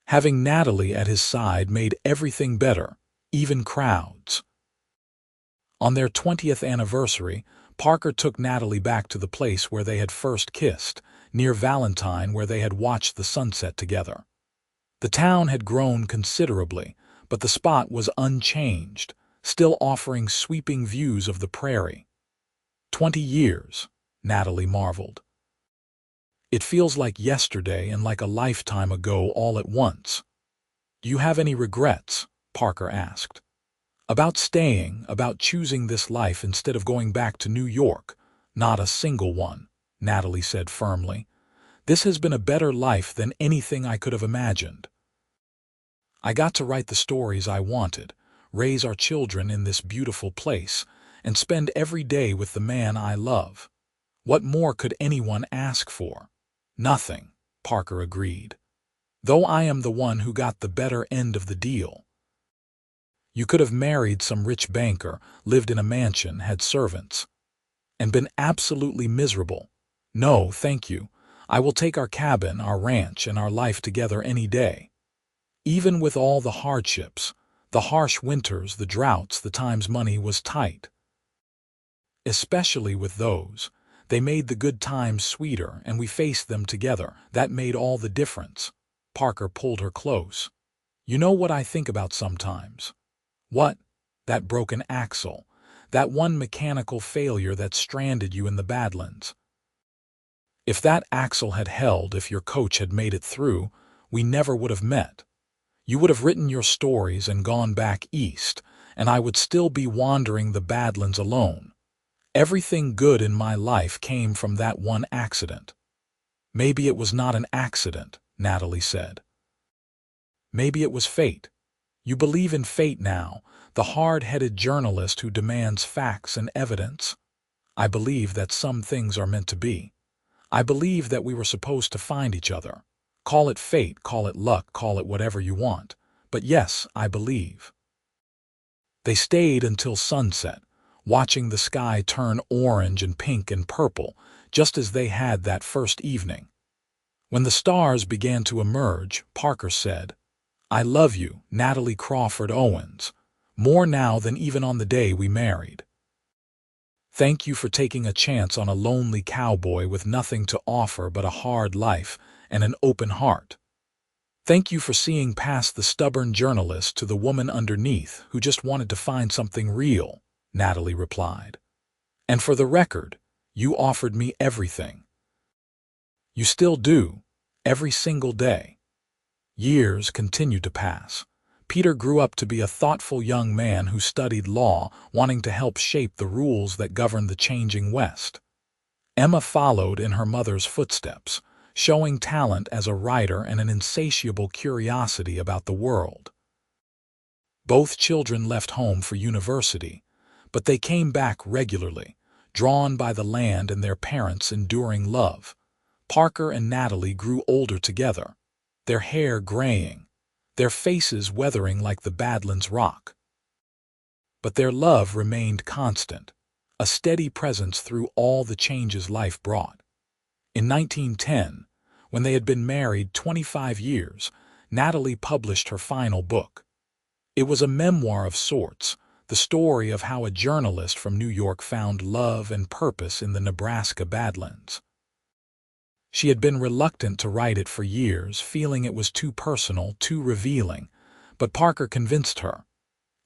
Having Natalie at his side made everything better, even crowds. On their 20th anniversary, Parker took Natalie back to the place where they had first kissed, near Valentine, where they had watched the sunset together. The town had grown considerably, but the spot was unchanged, still offering sweeping views of the prairie. 20 years, Natalie marveled. It feels like yesterday and like a lifetime ago all at once. Do you have any regrets? Parker asked. About staying, about choosing this life instead of going back to New York? Not a single one, Natalie said firmly. This has been a better life than anything I could have imagined. I got to write the stories I wanted, raise our children in this beautiful place, and spend every day with the man I love. What more could anyone ask for? Nothing, Parker agreed. Though I am the one who got the better end of the deal. You could have married some rich banker, lived in a mansion, had servants, and been absolutely miserable. No, thank you. I will take our cabin, our ranch, and our life together any day. Even with all the hardships, the harsh winters, the droughts, the times money was tight. Especially with those, they made the good times sweeter, and we faced them together. That made all the difference. Parker pulled her close. You know what I think about sometimes? What? That broken axle. That one mechanical failure that stranded you in the Badlands. If that axle had held, if your coach had made it through, we never would have met. You would have written your stories and gone back east, and I would still be wandering the Badlands alone. Everything good in my life came from that one accident." "Maybe it was not an accident," Natalie said. "Maybe it was fate. You believe in fate now, the hard-headed journalist who demands facts and evidence. I believe that some things are meant to be. I believe that we were supposed to find each other. Call it fate, call it luck, call it whatever you want. But yes, I believe." They stayed until sunset, watching the sky turn orange and pink and purple, just as they had that first evening. When the stars began to emerge, Parker said, "I love you, Natalie Crawford Owens, more now than even on the day we married. Thank you for taking a chance on a lonely cowboy with nothing to offer but a hard life and an open heart. Thank you for seeing past the stubborn journalist to the woman underneath who just wanted to find something real," Natalie replied. "And for the record, you offered me everything. You still do, every single day." Years continued to pass. Peter grew up to be a thoughtful young man who studied law, wanting to help shape the rules that governed the changing West. Emma followed in her mother's footsteps, showing talent as a writer and an insatiable curiosity about the world. Both children left home for university, but they came back regularly, drawn by the land and their parents' enduring love. Parker and Natalie grew older together, their hair graying, their faces weathering like the Badlands rock. But their love remained constant, a steady presence through all the changes life brought. In 1910, when they had been married 25 years, Natalie published her final book. It was a memoir of sorts, the story of how a journalist from New York found love and purpose in the Nebraska Badlands. She had been reluctant to write it for years, feeling it was too personal, too revealing, but Parker convinced her.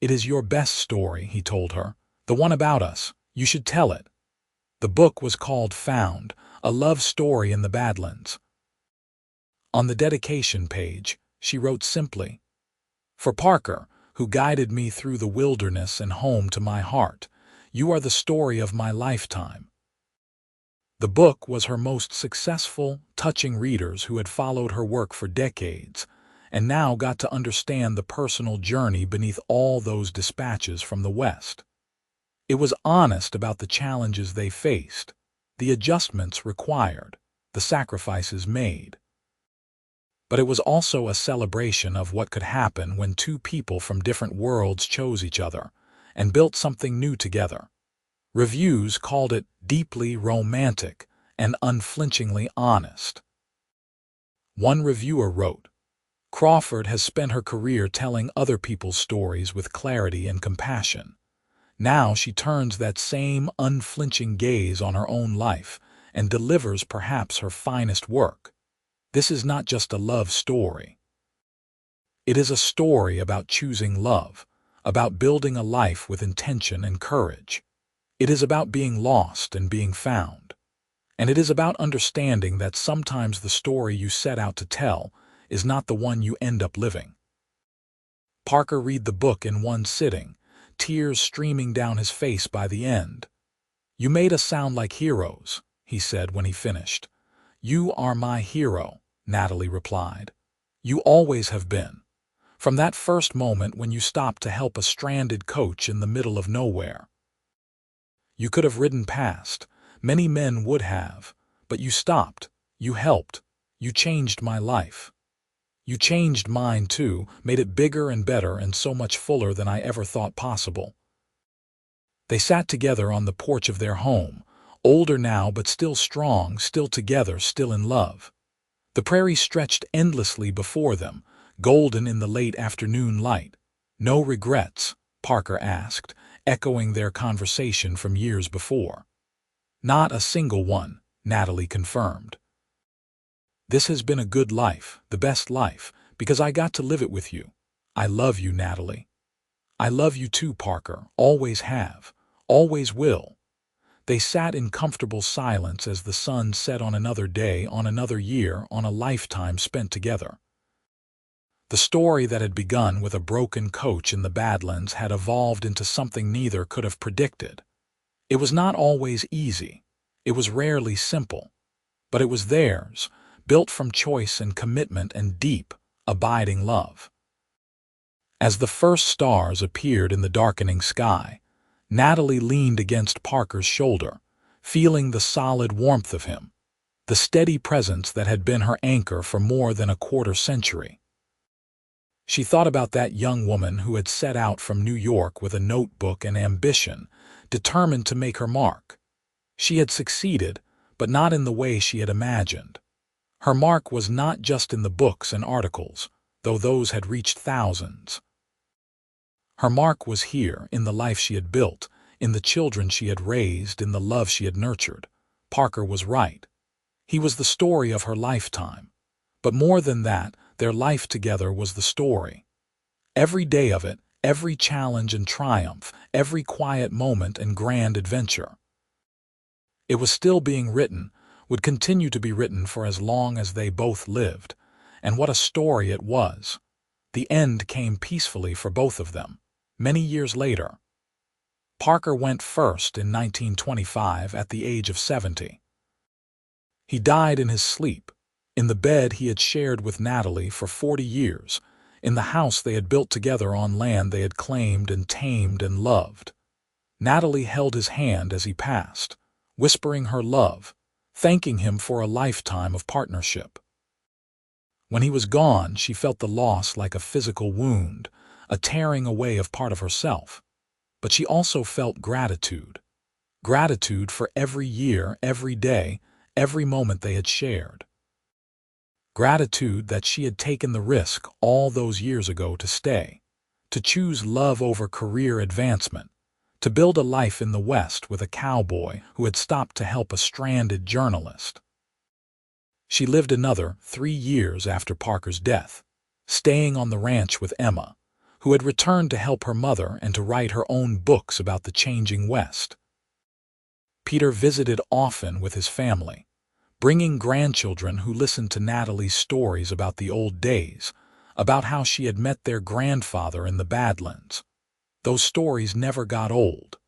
"It is your best story," he told her, "the one about us. You should tell it." The book was called Found, a love story in the Badlands. On the dedication page, she wrote simply, "For Parker, who guided me through the wilderness and home to my heart, you are the story of my lifetime." The book was her most successful, touching readers who had followed her work for decades, and now got to understand the personal journey beneath all those dispatches from the West. It was honest about the challenges they faced, the adjustments required, the sacrifices made. But it was also a celebration of what could happen when two people from different worlds chose each other and built something new together. Reviews called it deeply romantic and unflinchingly honest. One reviewer wrote, "Crawford has spent her career telling other people's stories with clarity and compassion. Now she turns that same unflinching gaze on her own life and delivers perhaps her finest work. This is not just a love story. It is a story about choosing love, about building a life with intention and courage. It is about being lost and being found. And it is about understanding that sometimes the story you set out to tell is not the one you end up living." Parker read the book in one sitting, tears streaming down his face by the end. "You made us sound like heroes," he said when he finished. "You are my hero," Natalie replied. "You always have been. From that first moment when you stopped to help a stranded coach in the middle of nowhere. You could have ridden past, many men would have, but you stopped, you helped, you changed my life. You changed mine too, made it bigger and better and so much fuller than I ever thought possible." They sat together on the porch of their home, older now but still strong, still together, still in love. The prairie stretched endlessly before them, golden in the late afternoon light. "No regrets?" Parker asked, echoing their conversation from years before. "Not a single one," Natalie confirmed. "This has been a good life, the best life, because I got to live it with you. I love you, Natalie. I love you too, Parker, always have, always will. They sat in comfortable silence as the sun set on another day, on another year, on a lifetime spent together. The story that had begun with a broken coach in the Badlands had evolved into something neither could have predicted. It was not always easy. It was rarely simple. But it was theirs, built from choice and commitment and deep, abiding love. As the first stars appeared in the darkening sky, Natalie leaned against Parker's shoulder, feeling the solid warmth of him, the steady presence that had been her anchor for more than a quarter-century. She thought about that young woman who had set out from New York with a notebook and ambition, determined to make her mark. She had succeeded, but not in the way she had imagined. Her mark was not just in the books and articles, though those had reached thousands. Her mark was here, in the life she had built, in the children she had raised, in the love she had nurtured. Parker was right. He was the story of her lifetime. But more than that, their life together was the story. Every day of it, every challenge and triumph, every quiet moment and grand adventure. It was still being written, would continue to be written for as long as they both lived. And what a story it was. The end came peacefully for both of them, many years later. Parker went first in 1925 at the age of 70. He died in his sleep, in the bed he had shared with Natalie for 40 years, in the house they had built together on land they had claimed and tamed and loved. Natalie held his hand as he passed, whispering her love, thanking him for a lifetime of partnership. When he was gone, she felt the loss like a physical wound, a tearing away of part of herself. But she also felt gratitude. Gratitude for every year, every day, every moment they had shared. Gratitude that she had taken the risk all those years ago to stay, to choose love over career advancement, to build a life in the West with a cowboy who had stopped to help a stranded journalist. She lived another 3 years after Parker's death, staying on the ranch with Emma, who had returned to help her mother and to write her own books about the changing West. Peter visited often with his family, bringing grandchildren who listened to Natalie's stories about the old days, about how she had met their grandfather in the Badlands. Those stories never got old.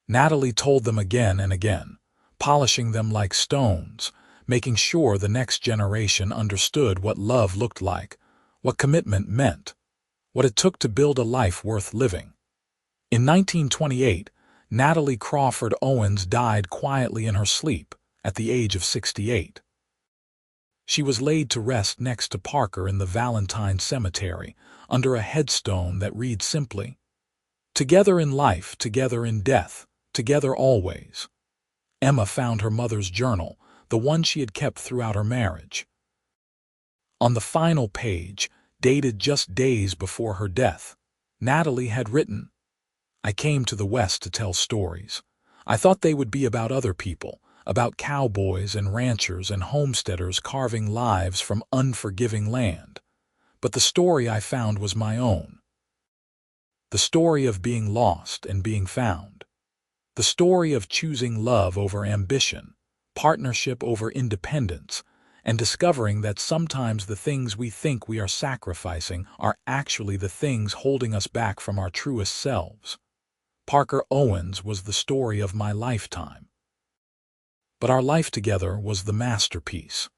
Natalie told them again and again, polishing them like stones, making sure the next generation understood what love looked like, what commitment meant, what it took to build a life worth living. In 1928, Natalie Crawford Owens died quietly in her sleep at the age of 68. She was laid to rest next to Parker in the Valentine Cemetery, under a headstone that read simply, "Together in life, together in death, together always." Emma found her mother's journal, the one she had kept throughout her marriage. On the final page, dated just days before her death, Natalie had written, "I came to the West to tell stories. I thought they would be about other people, about cowboys and ranchers and homesteaders carving lives from unforgiving land. But the story I found was my own. The story of being lost and being found. The story of choosing love over ambition, partnership over independence, and discovering that sometimes the things we think we are sacrificing are actually the things holding us back from our truest selves. Parker Owens was the story of my lifetime. But our life together was the masterpiece.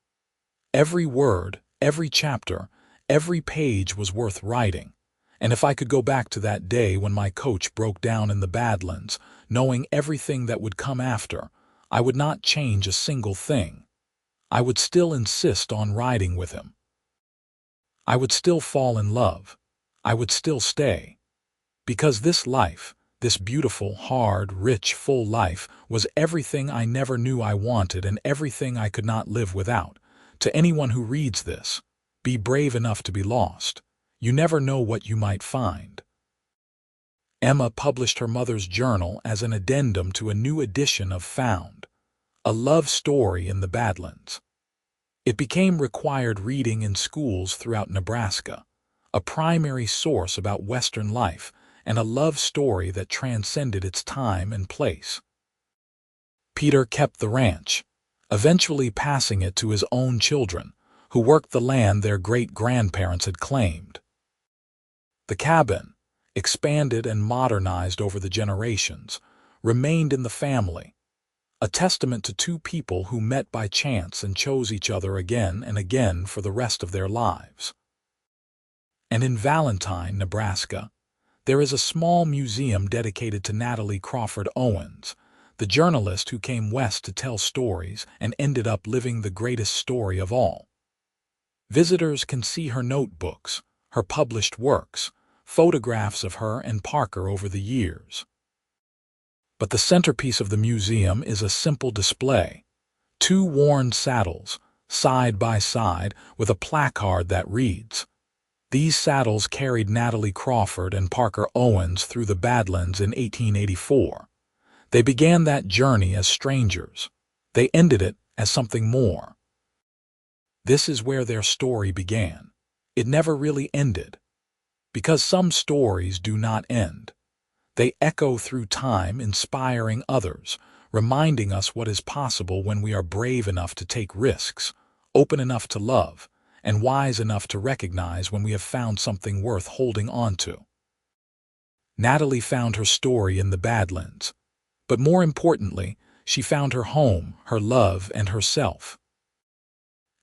Every word, every chapter, every page was worth writing. And if I could go back to that day when my coach broke down in the Badlands, knowing everything that would come after, I would not change a single thing. I would still insist on riding with him. I would still fall in love. I would still stay. Because this life, this beautiful, hard, rich, full life, was everything I never knew I wanted and everything I could not live without. To anyone who reads this, be brave enough to be lost. You never know what you might find. Emma published her mother's journal as an addendum to a new edition of Found, a love story in the Badlands. It became required reading in schools throughout Nebraska, a primary source about Western life and a love story that transcended its time and place. Peter kept the ranch, eventually passing it to his own children, who worked the land their great-grandparents had claimed. The cabin, expanded and modernized over the generations, remained in the family, a testament to two people who met by chance and chose each other again and again for the rest of their lives. And in Valentine, Nebraska, there is a small museum dedicated to Natalie Crawford Owens, the journalist who came west to tell stories and ended up living the greatest story of all. Visitors can see her notebooks, her published works, photographs of her and Parker over the years. But the centerpiece of the museum is a simple display: two worn saddles, side by side, with a placard that reads, "These saddles carried Natalie Crawford and Parker Owens through the Badlands in 1884. They began that journey as strangers. They ended it as something more." This is where their story began. It never really ended. Because some stories do not end. They echo through time, inspiring others, reminding us what is possible when we are brave enough to take risks, open enough to love, and wise enough to recognize when we have found something worth holding on to. Natalie found her story in the Badlands, but more importantly, she found her home, her love, and herself.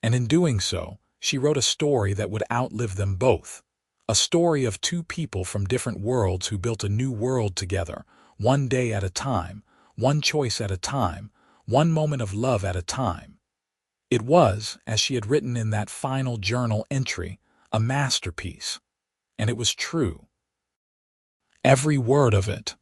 And in doing so, she wrote a story that would outlive them both. A story of two people from different worlds who built a new world together, one day at a time, one choice at a time, one moment of love at a time. It was, as she had written in that final journal entry, a masterpiece. And it was true. Every word of it.